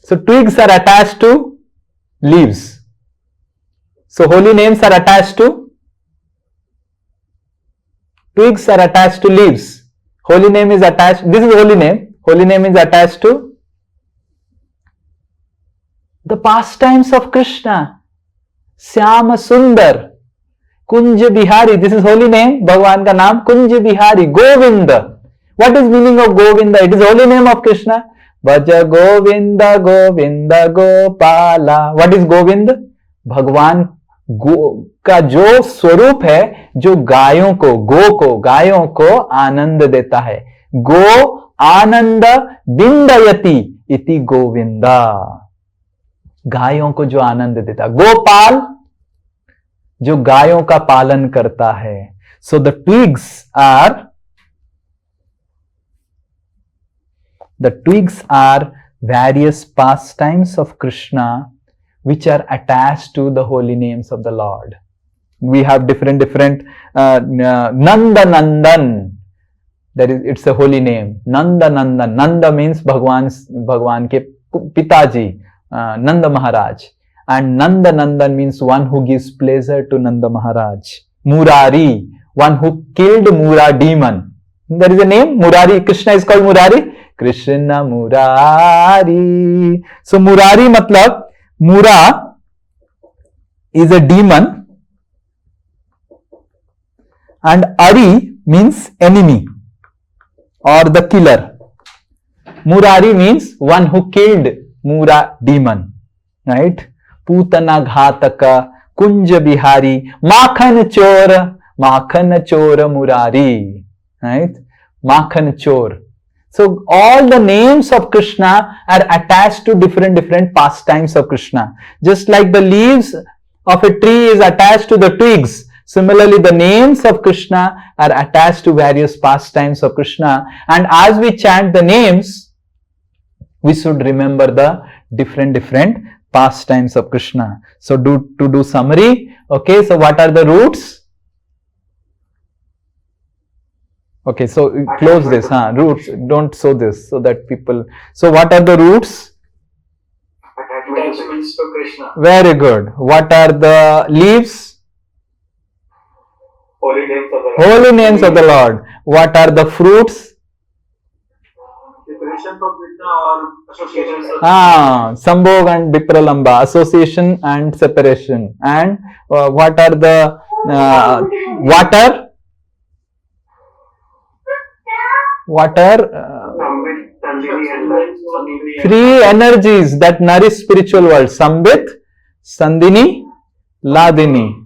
So twigs are attached to leaves. So holy names are attached to twigs, are attached to leaves. Holy name is attached. This is holy name. Holy name is attached to the pastimes of Krishna. Syama Sundar, Kunj Bihari. This is holy name. Bhagwan ka naam Kunj Bihari. Govinda. What is meaning of Govinda? It is holy name of Krishna. Bhaja Govinda Govinda Gopala. What is Govinda? भगवान का जो स्वरूप है, जो गायों को आनंद देता है. गो आनंद बिंदयति इति गोविंदा, गायों को जो आनंद देता, गोपाल जो गायों का पालन करता है. So the twigs are various pastimes of Krishna which are attached to the holy names of the Lord. We have different Nanda Nandan. It's a holy name. Nanda Nandan. Nanda means Bhagwan ke Pitaji, Nanda Maharaj. And Nanda Nandan means one who gives pleasure to Nanda Maharaj. Murari, one who killed Mura demon. There is a name, Murari. Krishna is called Murari. Krishna Murari. So Murari matlab, Mura is a demon and Ari means enemy or the killer. Murari means one who killed Mura demon, right? Putana Ghataka, Kunja Bihari, Makhan Chora Murari, right? Makhan Chor. So all the names of Krishna are attached to different pastimes of Krishna. Just like the leaves of a tree is attached to the twigs, similarly the names of Krishna are attached to various pastimes of Krishna. And as we chant the names, we should remember the different pastimes of Krishna. So to do summary, okay, so what are the roots? Okay, so close this, roots, don't show this so that people, so what are the roots? Attachments to Krishna. Very good. What are the leaves? Holy names of the Lord. Holy names of the Lord. What are the fruits? Separation from Krishna or association. Sambhog and Vipralamba, association and separation. And what are the water? Three energies that nourish spiritual world. Sambit, Sandini, Ladini.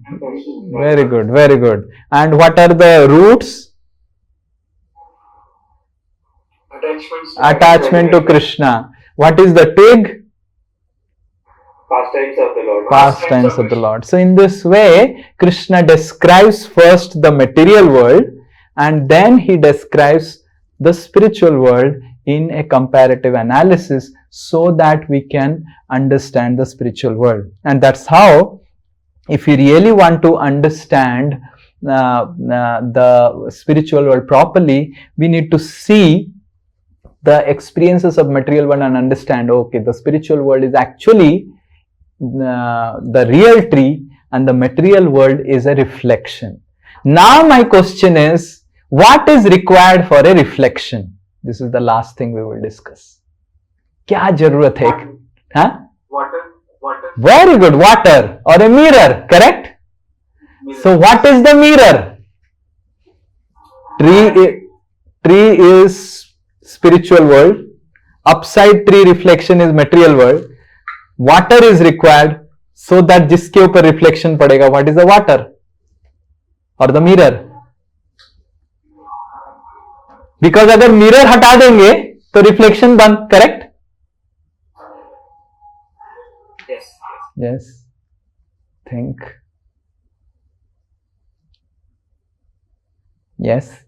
Very good, very good. And what are the roots? Attachment to Krishna. What is the twig? Pastimes of the Lord. Pastimes of the Lord. So in this way, Krishna describes first the material world and then he describes the spiritual world in a comparative analysis so that we can understand the spiritual world. And that's how, if you really want to understand the spiritual world properly, we need to see the experiences of material world and understand, okay, the spiritual world is actually the real tree and the material world is a reflection. Now my question is, what is required for a reflection? This is the last thing we will discuss. क्या जरूरत है? Water. Very good, water or a mirror, correct? Mirror. So what is the mirror? Tree is spiritual world. Upside tree reflection is material world. Water is required so that जिसके ऊपर reflection पड़ेगा. What is the water or the mirror? Because अगर mirror हटा देंगे तो reflection बंद, correct? Yes. Think. Yes.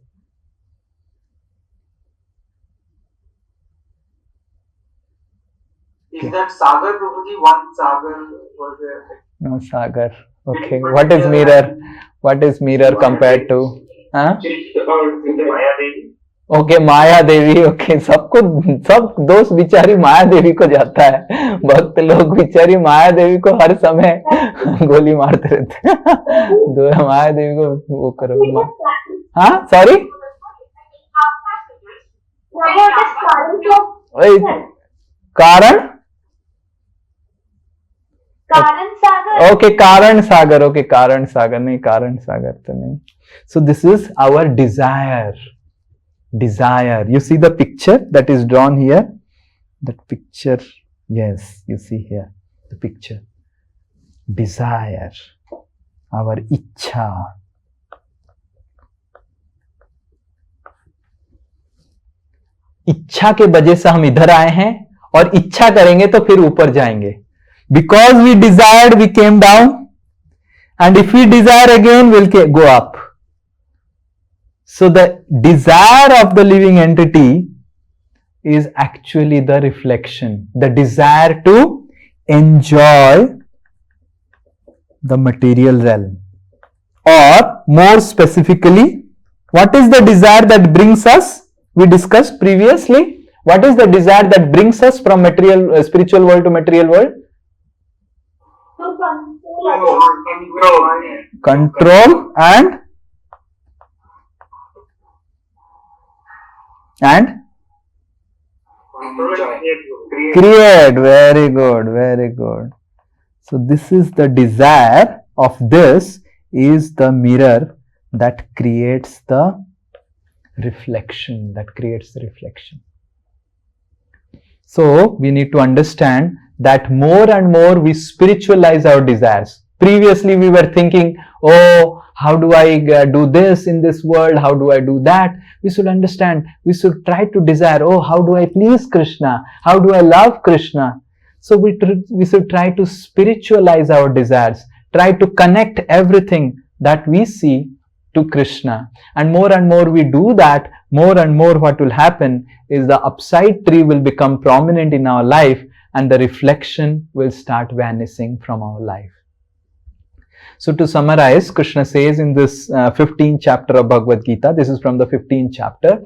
Is that Sagar, Prabhuji? One Sagar was there. No Sagar. Okay. What is mirror? What is mirror compared to? Okay Maya Devi. Okay सब दोस्त बिचारी माया देवी को जाता है. भक्त लोग बिचारी माया देवी को हर समय गोली मारते रहते हैं. माया देवी को वो करो. सॉरी कारण ओके कारण सागर. ओके कारण सागर नहीं, कारण सागर तो नहीं. So this is our desire. You see the picture that is drawn here? That picture, yes, you see here the picture. Desire, our ichha. इच्छा के वजह से हम इधर आए हैं और इच्छा करेंगे तो फिर ऊपर जाएंगे. Because we desired we came down and if we desire again will go up. So the desire of the living entity is actually the reflection, the desire to enjoy the material realm. Or more specifically, what is the desire that brings us? We discussed previously. What is the desire that brings us from material, spiritual world to material world? Control and create. Very good, very good. So this is the desire of this is the mirror that creates the reflection, So we need to understand that more and more we spiritualize our desires. Previously we were thinking, oh, how do I do this in this world? How do I do that? We should understand, we should try to desire, oh, how do I please Krishna? How do I love Krishna? So we should try to spiritualize our desires, try to connect everything that we see to Krishna. And more we do that, more and more what will happen is the upside tree will become prominent in our life and the reflection will start vanishing from our life. So to summarize, Krishna says in this 15th chapter of Bhagavad Gita, this is from the 15th chapter,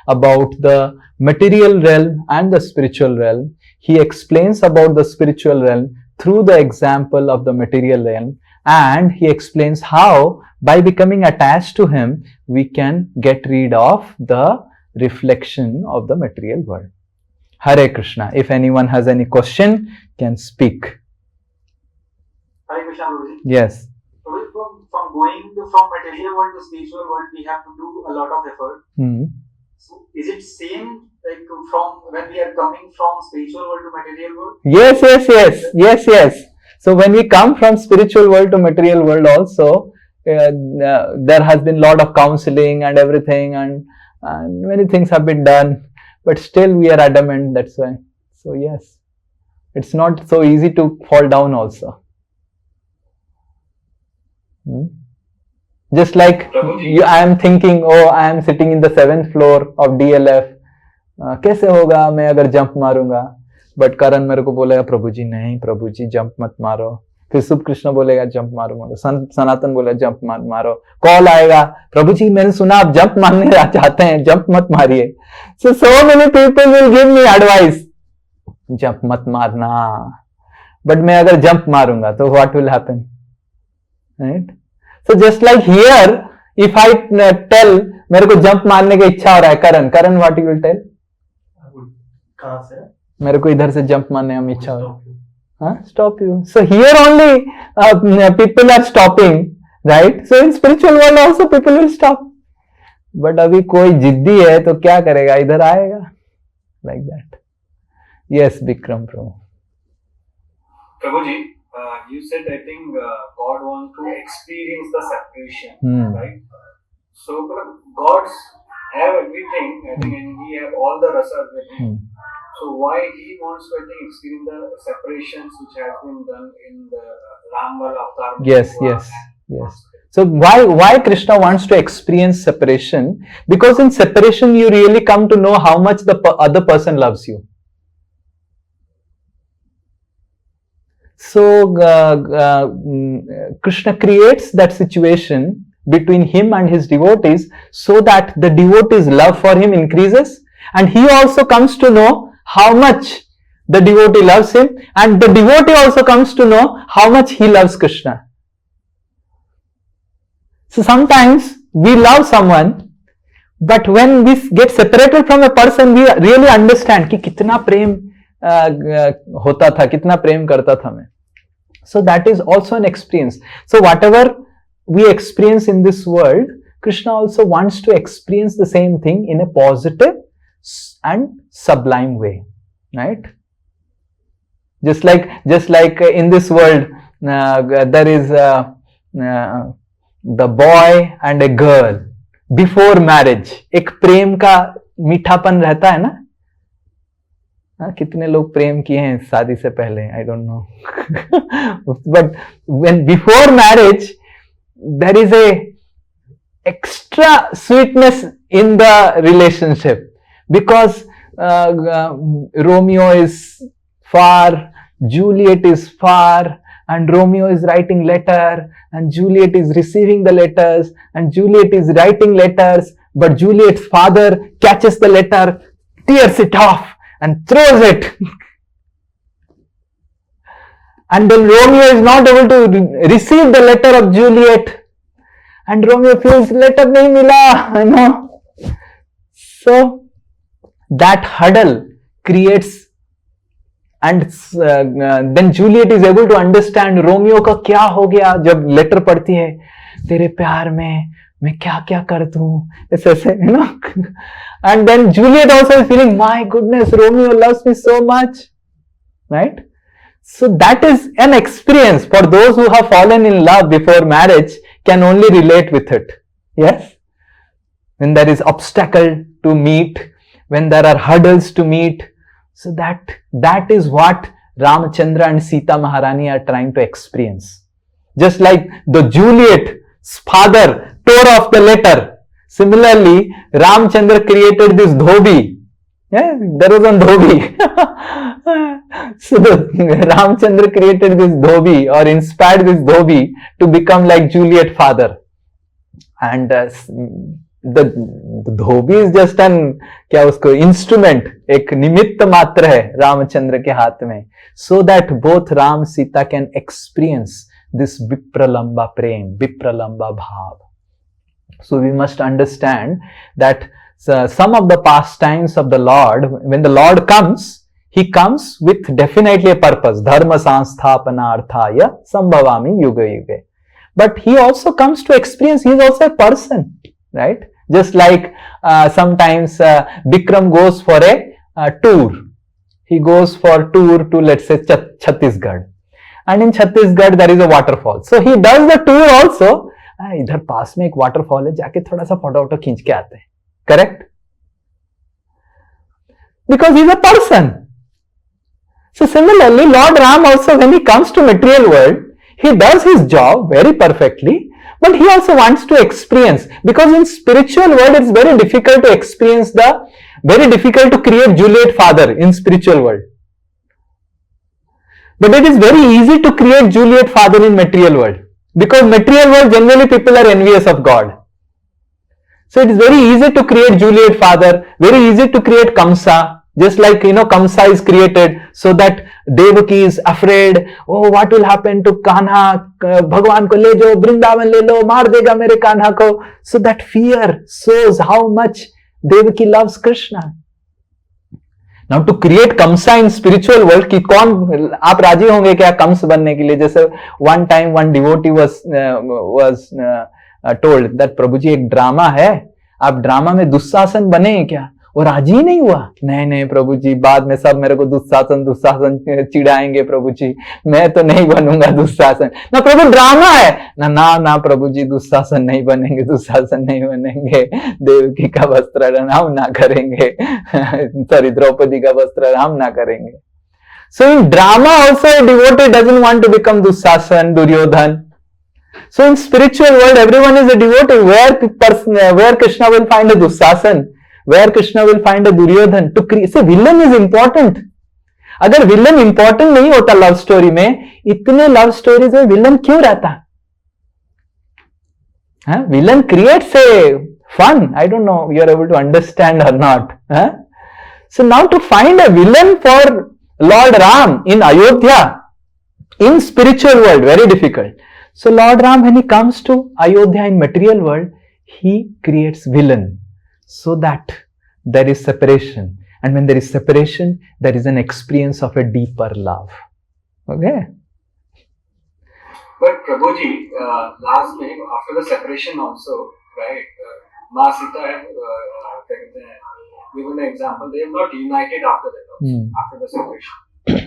about the material realm and the spiritual realm. He explains about the spiritual realm through the example of the material realm, and he explains how by becoming attached to him, we can get rid of the reflection of the material world. Hare Krishna. If anyone has any question, can speak. Hare Krishna, Guruji. Yes. From going from material world to spiritual world, we have to do a lot of effort. So is it same like from when we are coming from spiritual world to material world? Yes. So when we come from spiritual world to material world also, there has been lot of counseling and everything, and many things have been done, but still we are adamant, that's why. So yes, it's not so easy to fall down also. Just like I am thinking, oh, I am sitting in the 7th floor of DLF, कैसे होगा मैं अगर jump मारूंगा, but करण मेरे को बोलेगा प्रभु जी नहीं, प्रभु जी jump मत मारो. फिर शुभ कृष्ण बोलेगा जंप मारूंगा, सनातन बोलेगा जंप मत मारो. कॉल आएगा, प्रभु जी मैंने सुना आप जंप मारने चाहते हैं, जंप मत मारिए. So many people will give me advice, jump मत मारना, बट मैं अगर जंप मारूंगा तो what will happen? Right? So just like here, if I tell मेरे को जंप मारने की इच्छा हो रहा है, करण what you will tell? कहाँ से? मेरे को इधर से जंप मारने में इच्छा हो रहा है. Stop you. So here only people are stopping, right? So in spiritual world also people will stop. But अभी कोई जिद्दी है तो क्या करेगा, इधर आएगा. Like that. Yes, Bikram Prabhu. Prabhuji, you said I think God wants to experience the separation, right? So gods have everything, I think, and He have all the rasas with Him. So why He wants to, I think, experience the separations which have been done in the Ramal avatar? Yes. So why Krishna wants to experience separation? Because in separation you really come to know how much the other person loves you. So Krishna creates that situation between him and his devotees so that the devotee's love for him increases, and he also comes to know how much the devotee loves him, and the devotee also comes to know how much he loves Krishna. So sometimes we love someone, but when we get separated from a person, we really understand कि कितना प्रेम होता था, कितना प्रेम करता था मैं. So that is also an experience. So whatever we experience in this world, Krishna also wants to experience the same thing in a positive and sublime way, right? Just like in this world, there is the boy and a girl before marriage. एक प्रेम का मीठापन रहता है ना, कितने लोग प्रेम किए हैं शादी से पहले, I don't know, but when before marriage there is a extra sweetness in the relationship, because Romeo is far, Juliet is far, and Romeo is writing letter, and Juliet is receiving the letters, and Juliet is writing letters, but Juliet's father catches the letter, tears it off, and throws it. And then Romeo is not able to receive the letter of Juliet. And Romeo feels letter nahi mila, you know. So that hurdle creates, and then Juliet is able to understand Romeo का क्या हो गया जब letter पढ़ती है, तेरे प्यार में मैं क्या क्या कर दूं, ऐसे you know. And then Juliet also is feeling, my goodness, Romeo loves me so much, right? So that is an experience for those who have fallen in love before marriage, can only relate with it. Yes? When there is obstacle to meet, when there are hurdles to meet, so that is what Ramachandra and Sita Maharani are trying to experience. Just like the Juliet's father tore off the letter, similarly Ramachandra created this dhobi. Yeah, there was one dhobi. So Ramachandra created this dhobi, or inspired this dhobi to become like Juliet father. And the dhobi is just an क्या उसको instrument, एक निमित्त मात्र है रामचंद्र के हाथ में, so that both Ram Sita can experience this vipralamba prem, vipralamba bhav. So we must understand that some of the pastimes of the Lord, when the Lord comes, he comes with definitely a purpose. Dharma sansthapanarthaya sambhavami yuga yuga. But he also comes to experience, he is also a person, right? Just like sometimes Bikram goes for a tour. He goes for tour to, let's say, Chhattisgarh. And in Chhattisgarh there is a waterfall. So he does the tour also. इधर पास में एक waterfall है, जाके थोड़ा सा photo खींच के आते हैं. Correct? Because he is a person. So similarly, Lord Ram also, when he comes to material world, he does his job very perfectly, but he also wants to experience, because in spiritual world it's very difficult to experience very difficult to create Juliet father in spiritual world. But it is very easy to create Juliet father in material world, because material world generally people are envious of God. So it is very easy to create Juliet father, very easy to create Kamsa. Just like, you know, Kamsa is created so that Devaki is afraid, oh, what will happen to Kanha, Bhagwan ko le jo, Vrindavan le lo, maar dega mere Kanha ko. So that fear shows how much Devaki loves Krishna. Now to create Kamsa in spiritual world, कि कौन आप राजी होंगे क्या कंस बनने के लिए? जैसे one time one devotee was told that प्रभु जी एक ड्रामा है, आप ड्रामा में दुशासन बने क्या? वो राजी ही नहीं हुआ. नहीं प्रभु जी, बाद में सब मेरे को दुशासन चिढ़ाएंगे प्रभु जी, मैं तो नहीं बनूंगा दुशासन. ना प्रभु ड्रामा है. ना प्रभु जी, दुशासन नहीं बनेंगे, देवकी का वस्त्र हम ना करेंगे, सॉरी द्रौपदी का वस्त्र हम ना करेंगे. So in drama also a devotee doesn't want to become Dushasan, Duryodhan. So in spiritual world everyone is a devotee. Where Krishna will find a Dushasan, where Krishna will find a Duryodhan. To create, so villain is important. अगर villain important नहीं होता love story में, इतने love stories में villain क्यों रहता? Villain creates a fun. I don't know you are able to understand or not. So now to find a villain for Lord Ram in Ayodhya, in spiritual world, very difficult. So Lord Ram, when he comes to Ayodhya in material world, he creates villain so that there is separation. And when there is separation, there is an experience of a deeper love. Okay? But Prabhuji, last day, after the separation also, right, Ma Sita had given the example, they have not united after that, after the separation.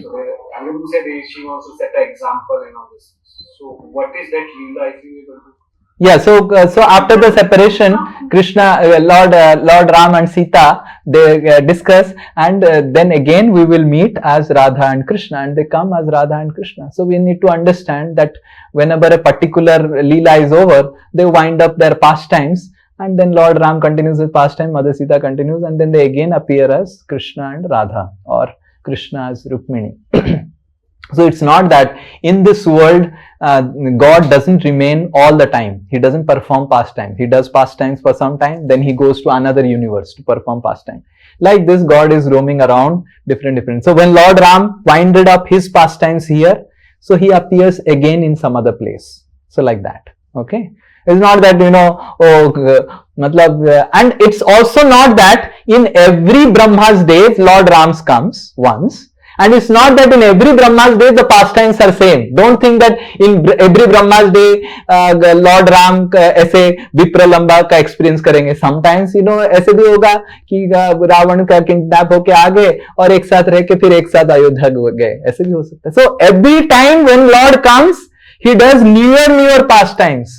So I wouldn't say she also set an example and all this. So what is that Leela, if you able to Yeah, so after the separation, Krishna, Lord Ram and Sita, they discuss, and then again we will meet as Radha and Krishna, and they come as Radha and Krishna. So we need to understand that whenever a particular Leela is over, they wind up their pastimes, and then Lord Ram continues his pastime, Mother Sita continues, and then they again appear as Krishna and Radha, or Krishna as Rukmini. So it's not that in this world God doesn't remain all the time. He doesn't perform pastimes. He does pastimes for some time, then he goes to another universe to perform pastime. Like this, God is roaming around different. So when Lord Ram winded up his pastimes here, so he appears again in some other place. So like that. Okay. It's not that, and it's also not that in every Brahma's days Lord Ram's comes once. And it's not that in every Brahma's day the pastimes are same. Don't think that in every Brahma's day Lord Ram ऐसे विप्रलंबा का experience करेंगे. Sometimes ऐसे भी होगा कि रावण का kidnap होके आ गए और एक साथ रह के फिर एक साथ अयोध्या गए. ऐसे भी हो सकता है. So every time when Lord comes, he does newer pastimes.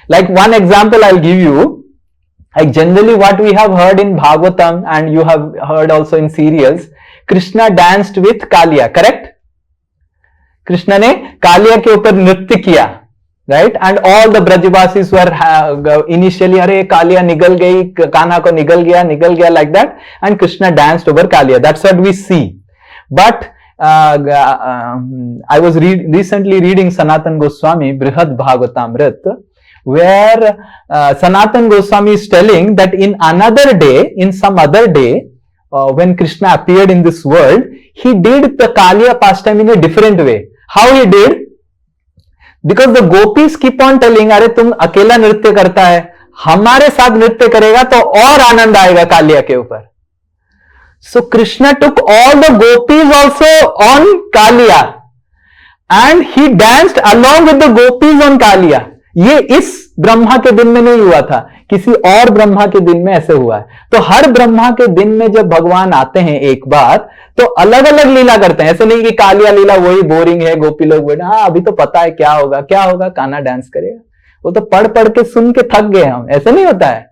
Like one example I'll give you. Like generally what we have heard in Bhagavatam, and you have heard also in serials, Krishna danced with Kaliya, correct? Krishna ने कालिया के ऊपर नृत्य किया, right? And all the Brajavasis were initially, अरे कालिया निगल गई, कान्हा को निगल गया like that, and Krishna danced over Kaliya. That's what we see. But I was recently reading Sanatan Goswami Brihad Bhagavatamrit, where Sanatan Goswami is telling that in another day, in some other day, when Krishna appeared in this world, he did the Kaliya pastime in a different way. How he did? Because the gopis keep on telling, अरे तुम अकेला नृत्य करता है, हमारे साथ नृत्य करेगा तो और आनंद आएगा कालिया के ऊपर. So Krishna took all the gopis also on Kaliya, and he danced along with the gopis on Kaliya. ये इस ब्रह्मा के दिन में नहीं हुआ था, किसी और ब्रह्मा के दिन में ऐसे हुआ है. तो हर ब्रह्मा के दिन में जब भगवान आते हैं एक बार, तो अलग अलग लीला करते हैं. ऐसे नहीं कि कालिया लीला वही बोरिंग है, गोपी लोग बैठे, हाँ अभी तो पता है क्या होगा, कान्हा डांस करेगा. वो तो पढ़ के सुन के थक गए हम. ऐसे नहीं होता है.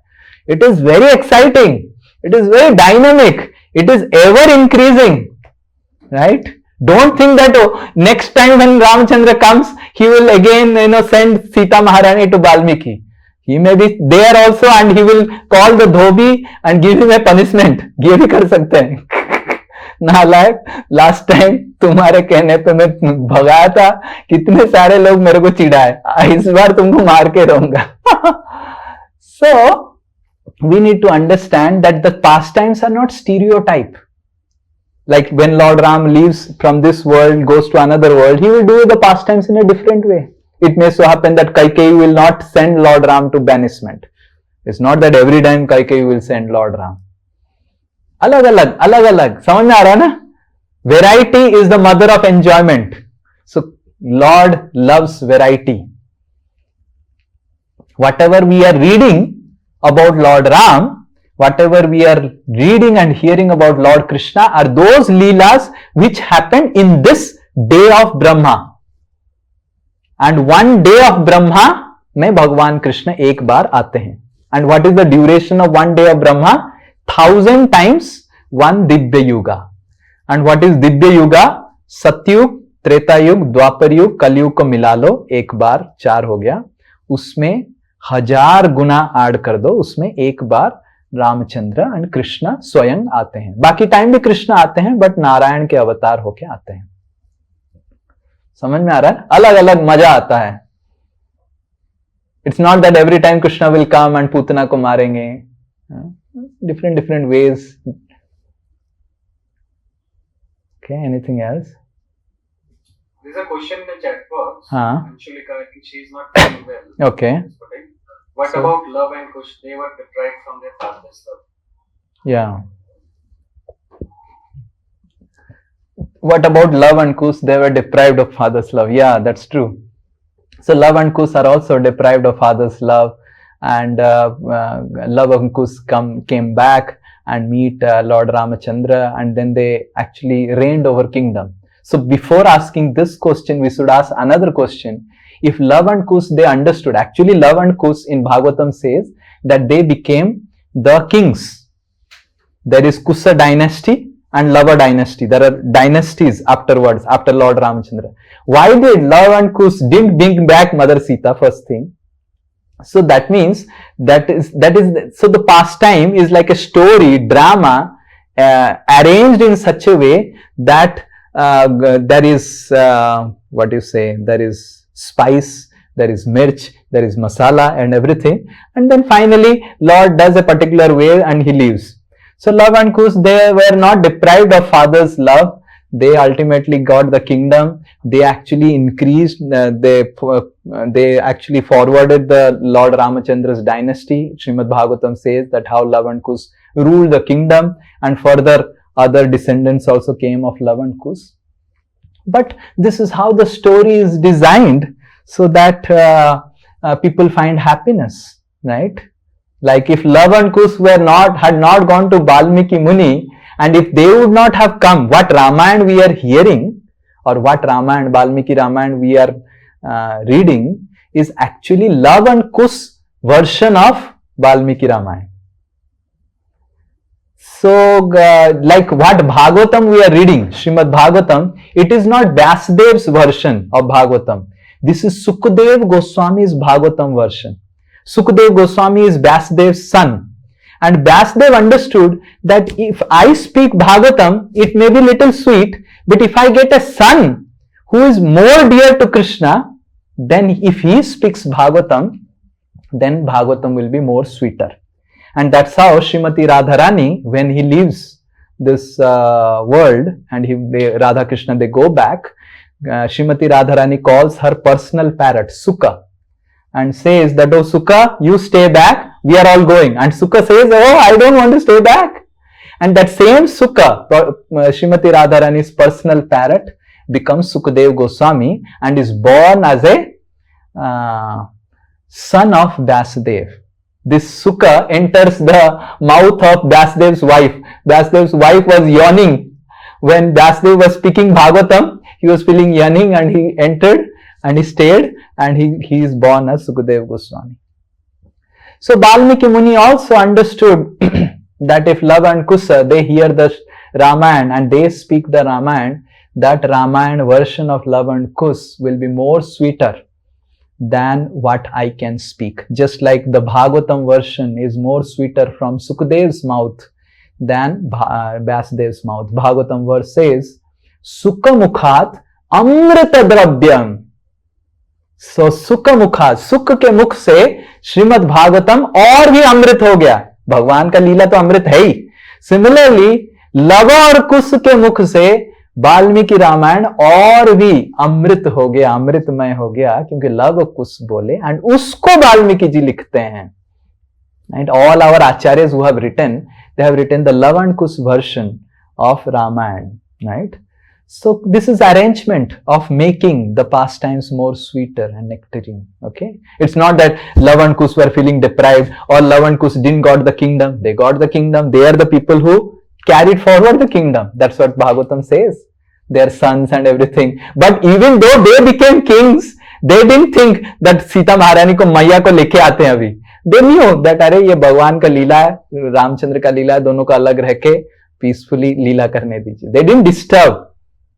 It is very exciting, it is very dynamic, it is ever increasing, right? Don't think that next time when Ramchandra comes, he will again send Sita Maharani to Valmiki. He may be there also, and he will call the dhobi and give him a punishment. ये भी कर सकते हैं. नालायक, last time तुम्हारे कहने पे मैं भगाया था, कितने सारे लोग मेरे को चिढ़ाए, इस बार तुमको मार के रहूंगा. So we need to understand that the pastimes are not stereotype. Like when Lord Ram leaves from this world, goes to another world, he will do the pastimes in a different way. It may so happen that Kaikeyi will not send Lord Ram to banishment. It's not that every time Kaikeyi will send Lord Ram. अलग अलग समझ में आ रहा है ना? Variety is the mother of enjoyment. So Lord loves variety. Whatever we are reading about Lord Ram, whatever we are reading and hearing about Lord Krishna are those leelas which happened in this day of Brahma. And one day of Brahma में भगवान कृष्ण एक बार आते हैं. And what is the duration of one day of Brahma? 1000 times one Dibya Yuga. And what is Dibya Yuga? Satyug, Treta Yug, Dwapar Yug, Kalyug को मिला लो, एक बार 4 हो गया. उसमें 1000 गुना ऐड कर दो, उसमें एक बार रामचंद्र एंड कृष्ण स्वयं आते हैं. बाकी टाइम भी कृष्ण आते हैं, बट नारायण के अवतार होके आते हैं. समझ में आ रहा है? अलग अलग मजा आता है. It's not that every time Krishna will come and Putana को मारेंगे. Different ways. Okay, anything else? There's a question in the chat box. हाँ. Anshulika, I think she is not feeling well. Okay. What about love and Kush? They were deprived from their father's love. Yeah. What about love and Kush? They were deprived of father's love. Yeah, that's true. So love and Kush are also deprived of father's love, and love and Kush came back and meet Lord Ramachandra, and then they actually reigned over kingdom. So before asking this question, we should ask another question. If Lava and Kush, they understood, actually Lava and Kush in Bhagavatam says that they became the kings. There is Kusa dynasty and Lava dynasty. There are dynasties afterwards, after Lord Ramachandra. Why did Lava and Kush didn't bring back Mother Sita, first thing? So that means that is so the pastime is like a story, drama, arranged in such a way that there is what do you say? There is spice, there is mirch, there is masala and everything, and then finally Lord does a particular way and he leaves. So Lava and Kush, they were not deprived of father's love. They ultimately got the kingdom. They actually increased, they actually forwarded the Lord Ramachandra's dynasty. Srimad Bhagavatam says that how Lava and Kush ruled the kingdom, and further other descendants also came of Lava and Kush. But this is how the story is designed, so that people find happiness, right? Like if Lava and Kush had not gone to Valmiki Muni, and if they would not have come, what Ramayana we are hearing, or what Ramayana, Valmiki Ramayana we are reading, is actually Lava and Kush version of Valmiki Ramayana. So, like what Bhagavatam we are reading, Srimad Bhagavatam, it is not Vyasdev's version of Bhagavatam. This is Sukadev Goswami's Bhagavatam version. Sukadev Goswami is Vyasdev's son. And Vyasdev understood that if I speak Bhagavatam, it may be little sweet, but if I get a son who is more dear to Krishna, then if he speaks Bhagavatam, then Bhagavatam will be more sweeter. And that's how Srimati Radharani, when he leaves this world and Radha Krishna, they go back, Srimati Radharani calls her personal parrot, Sukha, and says that, oh Sukha, you stay back, we are all going. And Sukha says, oh, I don't want to stay back. And that same Sukha, Srimati Radharani's personal parrot, becomes Sukadev Goswami and is born as a son of Vyasdev. This Sukha enters the mouth of Vyasdev's wife. Vyasdev's wife was yawning. When Vyasdev was speaking Bhagavatam, he was feeling yawning and he entered and he stayed, and he is born as Sukadev Goswami. So Valmiki Muni also understood that if Lava and Kusa, they hear the Ramayana and they speak the Ramayana, that Ramayana version of Lava and Kush will be more sweeter than what I can speak. Just like the Bhagavatam version is more sweeter from Sukadev's mouth than Vyasdev's mouth. Bhagavatam verse says, Sukha Mukhat Amrita Dravyam. So Sukha Mukhat, सुख के मुख से श्रीमद् भागवतम और भी अमृत हो गया. भगवान का लीला तो अमृत है ही. सिमिलरली लवा और कुश के मुख से वाल्मीकि रामायण और भी अमृत हो गया, अमृतमय हो गया, क्योंकि लव कुश बोले एंड उसको वाल्मीकि जी लिखते हैं. And all our acharyas who have written, they have written the love and kush version of Ramayana, right? So this is arrangement of making the pastimes more sweeter and nectarine. Okay, it's not that love and kush were feeling deprived or love and kush didn't got the kingdom. They got the kingdom. They are the people who carried forward the kingdom. That's what Bhagavatam says. Their sons and everything. But even though they became kings, they didn't think that Sita Maharani को मैया को लेके आते हैं अभी. They knew that अरे ये भगवान का लीला है, रामचंद्र का लीला है, दोनों को अलग रह के peacefully लीला करने दीजिए. They didn't disturb.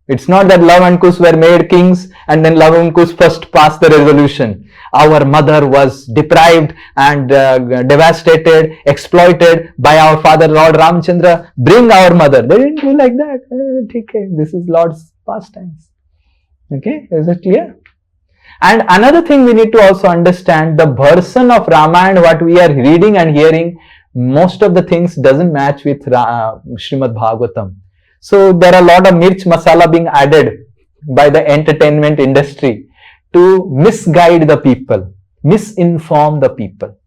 It's not that Lava and Kush were made kings and then Lava and Kush first passed the resolution. Our mother was deprived and devastated, exploited by our father Lord Ramchandra. Bring our mother. They didn't do like that. Okay, this is Lord's pastimes. Okay, is it clear? And another thing we need to also understand, the version of Ramayana what we are reading and hearing, most of the things doesn't match with Srimad Bhagavatam. So there are a lot of mirch masala being added by the entertainment industry to misguide the people, misinform the people,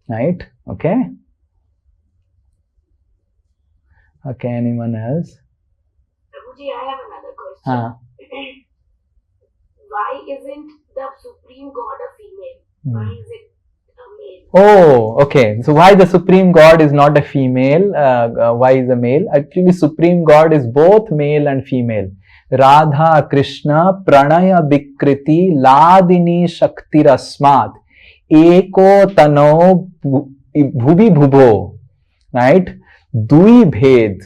right? Okay. Okay, anyone else? Prabhuji, I have another question. Why isn't the Supreme God a female? Why is it a male? Oh, okay. So why the Supreme God is not a female? Why is a male? Actually, Supreme God is both male and female. Radha Krishna Pranaya Vikriti Ladini Shaktirasmat Eko Tano Bhubi Bhubho, right? Dui Bhed.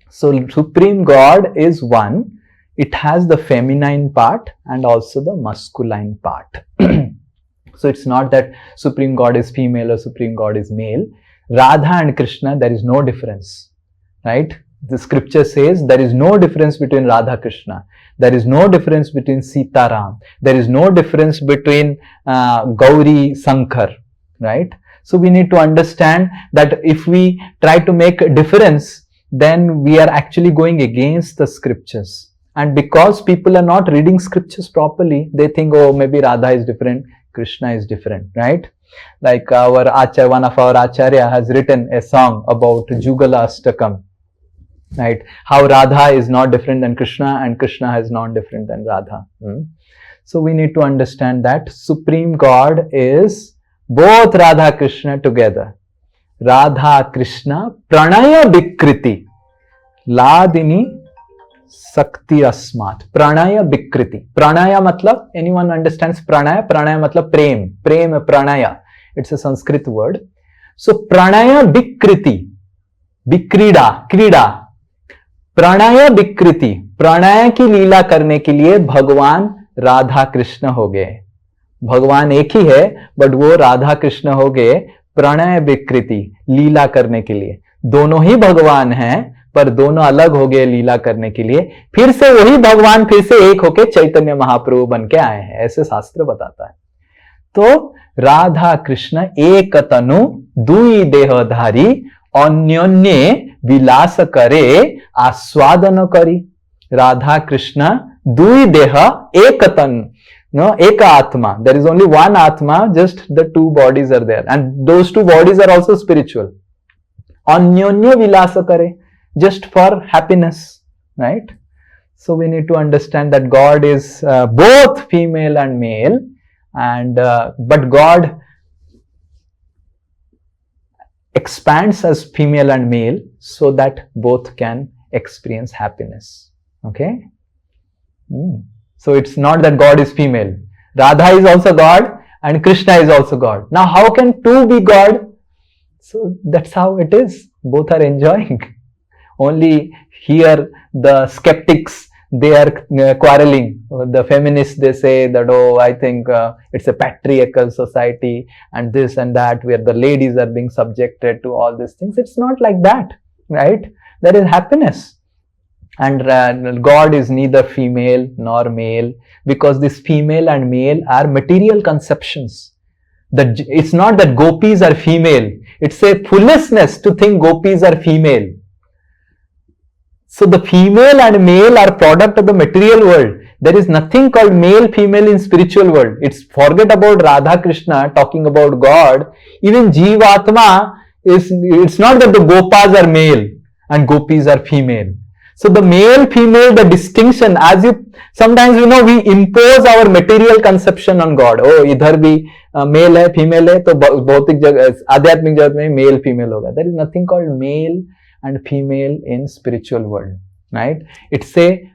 So Supreme God is one. It has the feminine part and also the masculine part. So it's not that Supreme God is female or Supreme God is male. Radha and Krishna, there is no difference, right? The scripture says there is no difference between Radha Krishna. There is no difference between Sita Ram. There is no difference between Gauri Sankar, right? So we need to understand that if we try to make a difference, then we are actually going against the scriptures. And because people are not reading scriptures properly, they think, oh, maybe Radha is different, Krishna is different, right? Like one of our Acharya has written a song about Jugala Astakam, right? How Radha is not different than Krishna and Krishna is not different than Radha. So we need to understand that Supreme God is both Radha Krishna together. Radha Krishna Pranaya Vikriti Ladini Sakti Asmat. Pranaya Vikriti. Pranaya matlab, anyone understands Pranaya? Pranaya matlab prem. Prem Pranaya. It's a Sanskrit word. So Pranaya Vikriti. Vikrida. Krida. Pranaya Vikriti. Pranay की लीला करने के लिए भगवान राधा कृष्ण हो गए. भगवान एक ही है बट वो राधा कृष्ण हो गए प्रणय विकृति लीला करने के लिए. दोनों ही भगवान हैं पर दोनों अलग हो गए लीला करने के लिए. फिर से वही भगवान फिर से एक होके चैतन्य महाप्रभु बन के आए हैं, ऐसे शास्त्र बताता है. तो राधा कृष्ण एक तनु दुई देहधारी अन्योन्ये विलास करे आस्वादन करी. राधा कृष्ण दुई देह एक तन, no, एक आत्मा. There is only one atma, just the two bodies are there and those two bodies are also spiritual. Anyonyo vilasa kare, just for happiness, right? So we need to understand that God is both female and male, and but God expands as female and male so that both can experience happiness. Okay? So it's not that God is female. Radha is also God and Krishna is also God. Now how can two be God? So that's how it is. Both are enjoying. Only here the skeptics, they are quarreling. The feminists, they say that, oh, I think it's a patriarchal society and this and that, where the ladies are being subjected to all these things. It's not like that, right? There is happiness. And God is neither female nor male, because this female and male are material conceptions. It's not that gopis are female. It's a foolishness to think gopis are female. So the female and male are product of the material world. There is nothing called male, female in spiritual world. It's forget about Radha Krishna, talking about God. Even Jivatma it's not that the gopas are male and gopis are female. So the male, female, the distinction, as you sometimes we impose our material conception on God. Oh, idhar bhi male hai, female hai, to bhautik jagah, adhyatmik jagat mein male, female hoga. There is nothing called male and female in spiritual world, right? It's a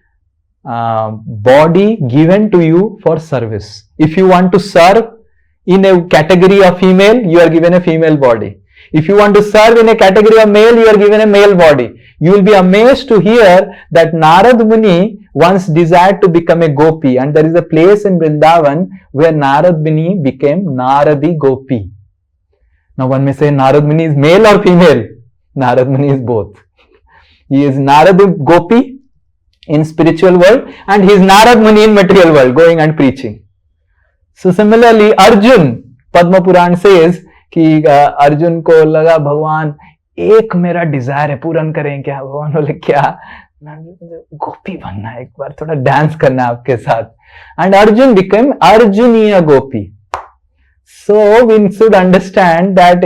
body given to you for service. If you want to serve in a category of female, you are given a female body. If you want to serve in a category of male, you are given a male body. You will be amazed to hear that Narad Muni once desired to become a gopi, and there is a place in Vrindavan where Narad Muni became Naradi Gopi. Now one may say Narad Muni is male or female? Narad Muni is both. He is Naradi Gopi in spiritual world and he is Narad Muni in material world, going and preaching. So similarly Arjun, Padma Puran says कि अर्जुन को लगा भगवान एक मेरा Dzire है, पूर्ण करें क्या? भगवान बोले क्या? गोपी बनना है, एक बार थोड़ा डांस करना है आपके साथ. And Arjun became Arjuniya gopi. So we should understand that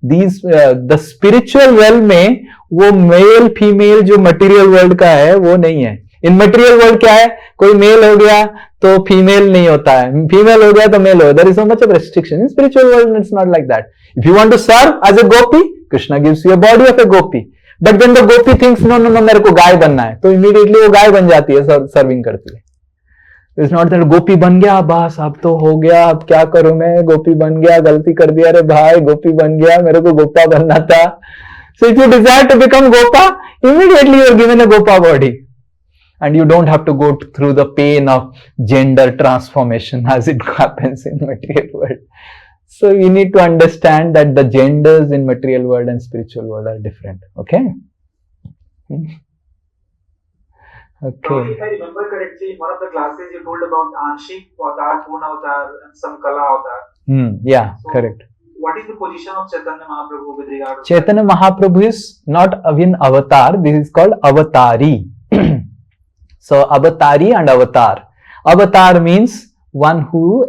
these the spiritual realm में वो मेल फीमेल जो मटेरियल वर्ल्ड का है वो नहीं है. इन मटेरियल वर्ल्ड क्या है? कोई मेल हो गया तो फीमेल नहीं होता है, फीमेल हो गया तो मेल हो. There is so much of restriction. In spiritual world it's not like that. If you want to serve as a gopi, Krishna gives you a body of a gopi. But when the gopi thinks no no no मेरे को गाय बनना है, तो immediately वो गाय बन जाती है, serving करती है. इट्स नॉट दैट गोपी बन गया बस अब तो हो गया, अब क्या करूं मैं, गोपी बन गया, गलती कर दिया, अरे भाई गोपी बन गया, मेरे को गोपा बनना था. So if you desire to become Gopa, immediately you are given a Gopa body. And you don't have to go through the pain of gender transformation as it happens in material world. So you need to understand that the genders in material world and spiritual world are different. Okay? So if I remember correctly, in one of the classes you told about Anshik Avatar, Purna Avatar, and some Kala Avatar. Yeah, so, correct. What is the position of Chaitanya Mahaprabhu with regard to Chaitanya Mahaprabhu is not an avatar, this is called avatari. So avatari and avatar. Avatar means one who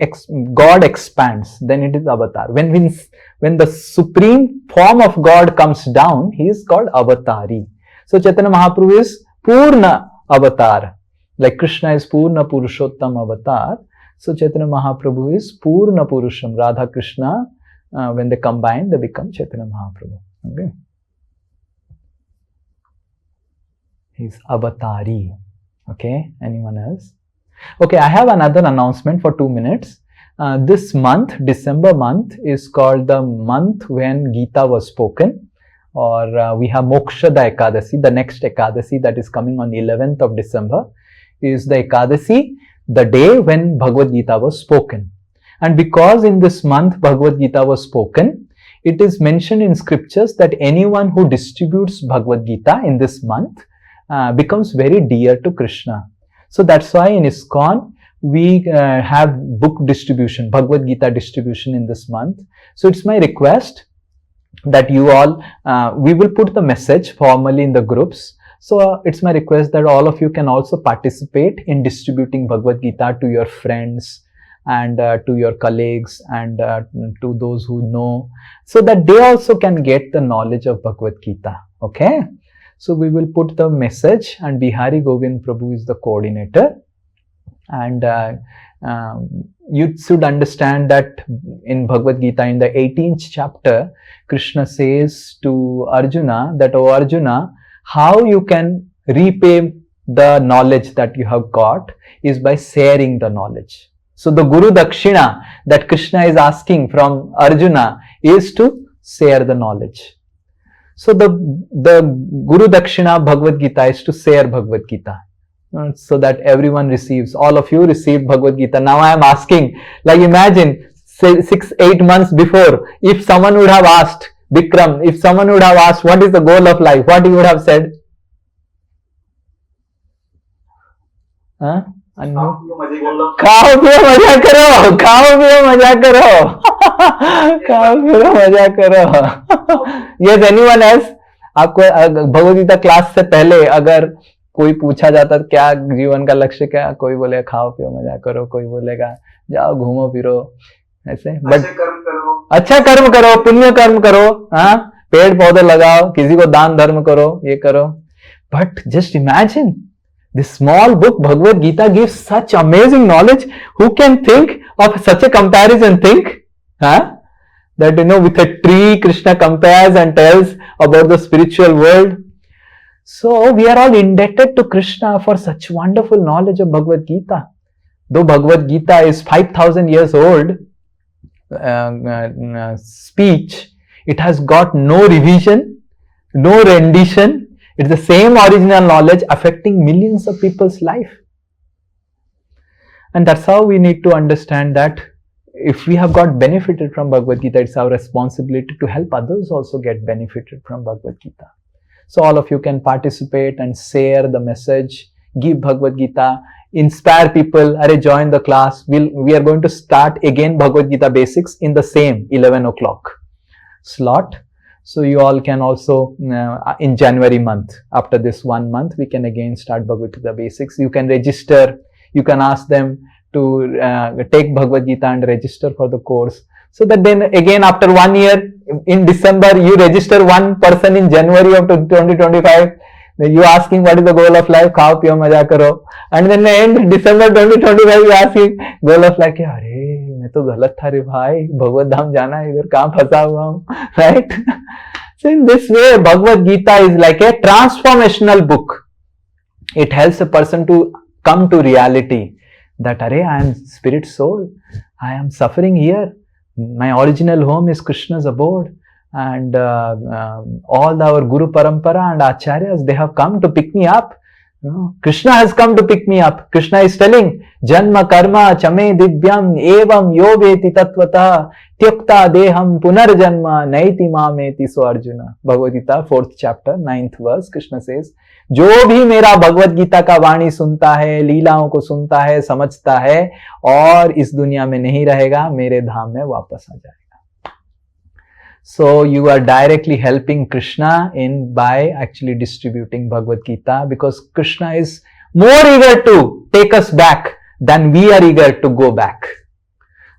God expands, then it is avatar. When the supreme form of God comes down, he is called avatari. So Chaitanya Mahaprabhu is Purna avatar. Like Krishna is Purna Purushottam avatar. So Chaitanya Mahaprabhu is Purna Purusham. Radha Krishna, when they combine, they become Chaitanya Mahaprabhu. Okay. He's avatari. Okay. Anyone else? Okay. I have another announcement for 2 minutes. This month, December month, is called the month when Gita was spoken. Or we have Mokshada Ekadasi, the next Ekadasi that is coming on 11th of December is the Ekadasi, the day when Bhagavad Gita was spoken. And because in this month Bhagavad Gita was spoken, it is mentioned in scriptures that anyone who distributes Bhagavad Gita in this month becomes very dear to Krishna. So that's why in ISKCON we have book distribution, Bhagavad Gita distribution in this month. So it's my request that you all, we will put the message formally in the groups. So it's my request that all of you can also participate in distributing Bhagavad Gita to your friends and to your colleagues and to those who know, so that they also can get the knowledge of Bhagavad Gita. Okay. So we will put the message, and Bihari Govind Prabhu is the coordinator. And you should understand that in Bhagavad Gita, in the 18th chapter, Krishna says to Arjuna that, oh Arjuna, how you can repay the knowledge that you have got is by sharing the knowledge. So the Guru Dakshina that Krishna is asking from Arjuna is to share the knowledge. So the Guru Dakshina Bhagavad Gita is to share Bhagavad Gita, so that everyone receives. All of you received Bhagavad Gita. Now I am asking, like imagine 6-8 months before, if someone would have asked, Bikram, if someone would have asked what is the goal of life, what he would have said? Huh? खाओ पियो मजा करो, खाओ पियो मजा करो, खाओ पियो मजा करो. Yes, anyone else? आपको भगवद गीता क्लास से पहले अगर कोई पूछा जाता क्या जीवन का लक्ष्य क्या, कोई बोलेगा खाओ पियो मजा करो, कोई बोलेगा जाओ घूमो फिरो, ऐसे. बट अच्छा कर्म करो, पुण्य कर्म करो, हाँ, पेड़ पौधे लगाओ, किसी को दान धर्म करो, ये करो. But just imagine, this small book Bhagavad Gita gives such amazing knowledge. Who can think of such a comparison? Think, huh? That with a tree Krishna compares and tells about the spiritual world. So we are all indebted to Krishna for such wonderful knowledge of Bhagavad Gita. Though Bhagavad Gita is 5,000 years old speech, it has got no revision, no rendition. It's the same original knowledge affecting millions of people's life. And that's how we need to understand that if we have got benefited from Bhagavad Gita, it's our responsibility to help others also get benefited from Bhagavad Gita. So all of you can participate and share the message, give Bhagavad Gita, inspire people, join the class. We are going to start again Bhagavad Gita basics in the same 11 o'clock slot. So you all can also, in January month, after this 1 month, we can again start Bhagavad Gita basics. You can register, you can ask them to take Bhagavad Gita and register for the course. So that then again after 1 year, in December, you register one person in January of 2025. You asking what is the goal of life? Khao piyo maja karo. And then end December 2025, you asking goal of life. मैं तो गलत था रे भाई, भगवत धाम जाना है, इधर कहाँ फंसा हुआ हूँ, right? So in this way, Bhagavad Gita is like a transformational book. It helps a person to come to reality that, Arey, I am spirit soul. I am suffering here. My original home is Krishna's abode. And all our Guru Parampara and Acharyas, they have come to pick me up. Krishna has come to pick me up. Krishna is telling, Janma karma chame divyam evam yoveti tatvata tyakta deham punarjanma naiti mameti. So Arjuna, Bhagavad Gita 4th chapter 9th verse, Krishna says, जो भी मेरा भगवत गीता का वाणी सुनता है, लीलाओं को सुनता है, समझता है और इस दुनिया में नहीं रहेगा, मेरे धाम में वापस आ जाएगा. So you are directly helping Krishna in by actually distributing Bhagavad Gita, because Krishna is more eager to take us back than we are eager to go back.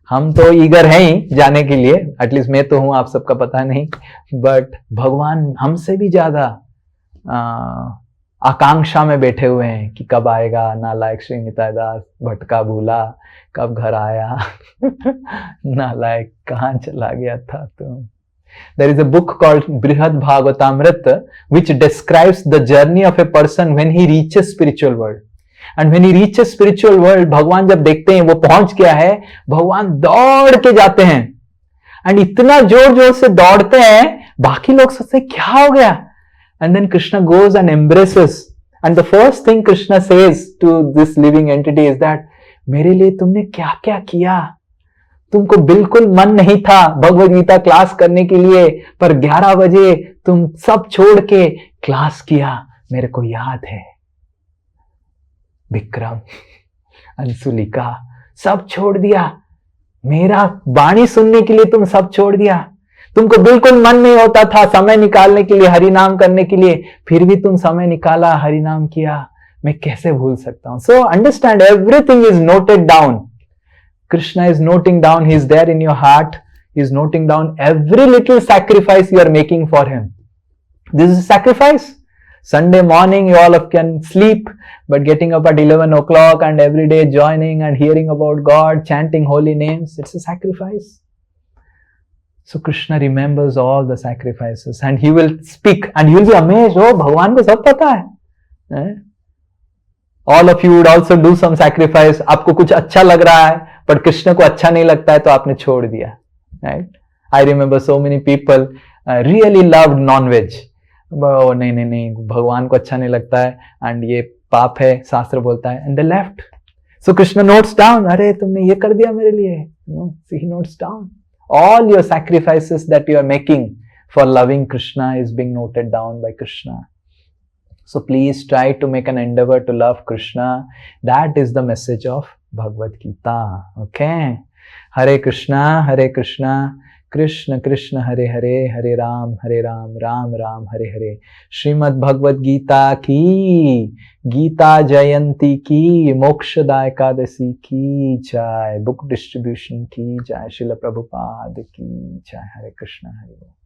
हम तो ईगर हैं ही जाने के लिए, एटलीस्ट मैं तो हूं, आप सबका पता नहीं, बट भगवान हमसे भी ज्यादा आकांक्षा में बैठे हुए हैं कि कब आएगा नालायक श्री निताई दास, भटका भूला, कब घर आया, नालायक कहाँ चला गया था तुम. There is a book called Brihad Bhagavatamrita which describes the journey of a person when he reaches spiritual world. And when he reaches spiritual world, भगवान जब देखते हैं वो पहुंच गया है, भगवान दौड़ के जाते हैं. एंड इतना जोर जोर से दौड़ते हैं, बाकी लोग सोचते हैं क्या हो गया. And then Krishna goes and embraces. And the first thing Krishna says to this living entity is that, मेरे लिए तुमने क्या क्या किया. तुमको बिल्कुल मन नहीं था भगवद गीता क्लास करने के लिए, पर 11 बजे तुम सब छोड़ के क्लास किया, मेरे को याद है. विक्रम, अंशुलिका, सब छोड़ दिया, मेरा वाणी सुनने के लिए तुम सब छोड़ दिया. तुमको बिल्कुल मन नहीं होता था समय निकालने के लिए, हरि नाम करने के लिए, फिर भी तुम समय निकाला, हरि नाम किया. मैं कैसे भूल सकता हूं. So understand, everything is noted down. Krishna is noting down, he is there in your heart, he is noting down every little sacrifice you are making for him. This is a sacrifice. Sunday morning you all can sleep, but getting up at 11 o'clock and every day joining and hearing about God, chanting holy names, it's a sacrifice. So Krishna remembers all the sacrifices and he will speak and you will be amazed, oh, Bhagwan ko sab pata hai. All of you would also do some sacrifice. आपको कुछ अच्छा लग रहा है, पर कृष्ण को अच्छा नहीं लगता है तो आपने छोड़ दिया. Right. I remember so many people really loved non veg. नहीं नहीं नहीं, भगवान को अच्छा नहीं लगता है एंड ये पाप है, शास्त्र बोलता है, and they left. So Krishna notes down, अरे तुमने ये कर दिया मेरे लिए. No, he notes down. All your sacrifices that you are making for loving Krishna is being noted down by Krishna. So please try to make an endeavor to love Krishna. That is the message of Bhagavad Gita. Okay? Hare Krishna, Krishna Krishna, Hare Hare, Hare Ram, Ram Ram, Hare Hare. Srimad Bhagavad Gita ki, Gita Jayanti ki, Mokshada Ekadasi ki jai, book distribution ki jai, Srila Prabhupada ki jai. Hare Krishna, Hare Ram.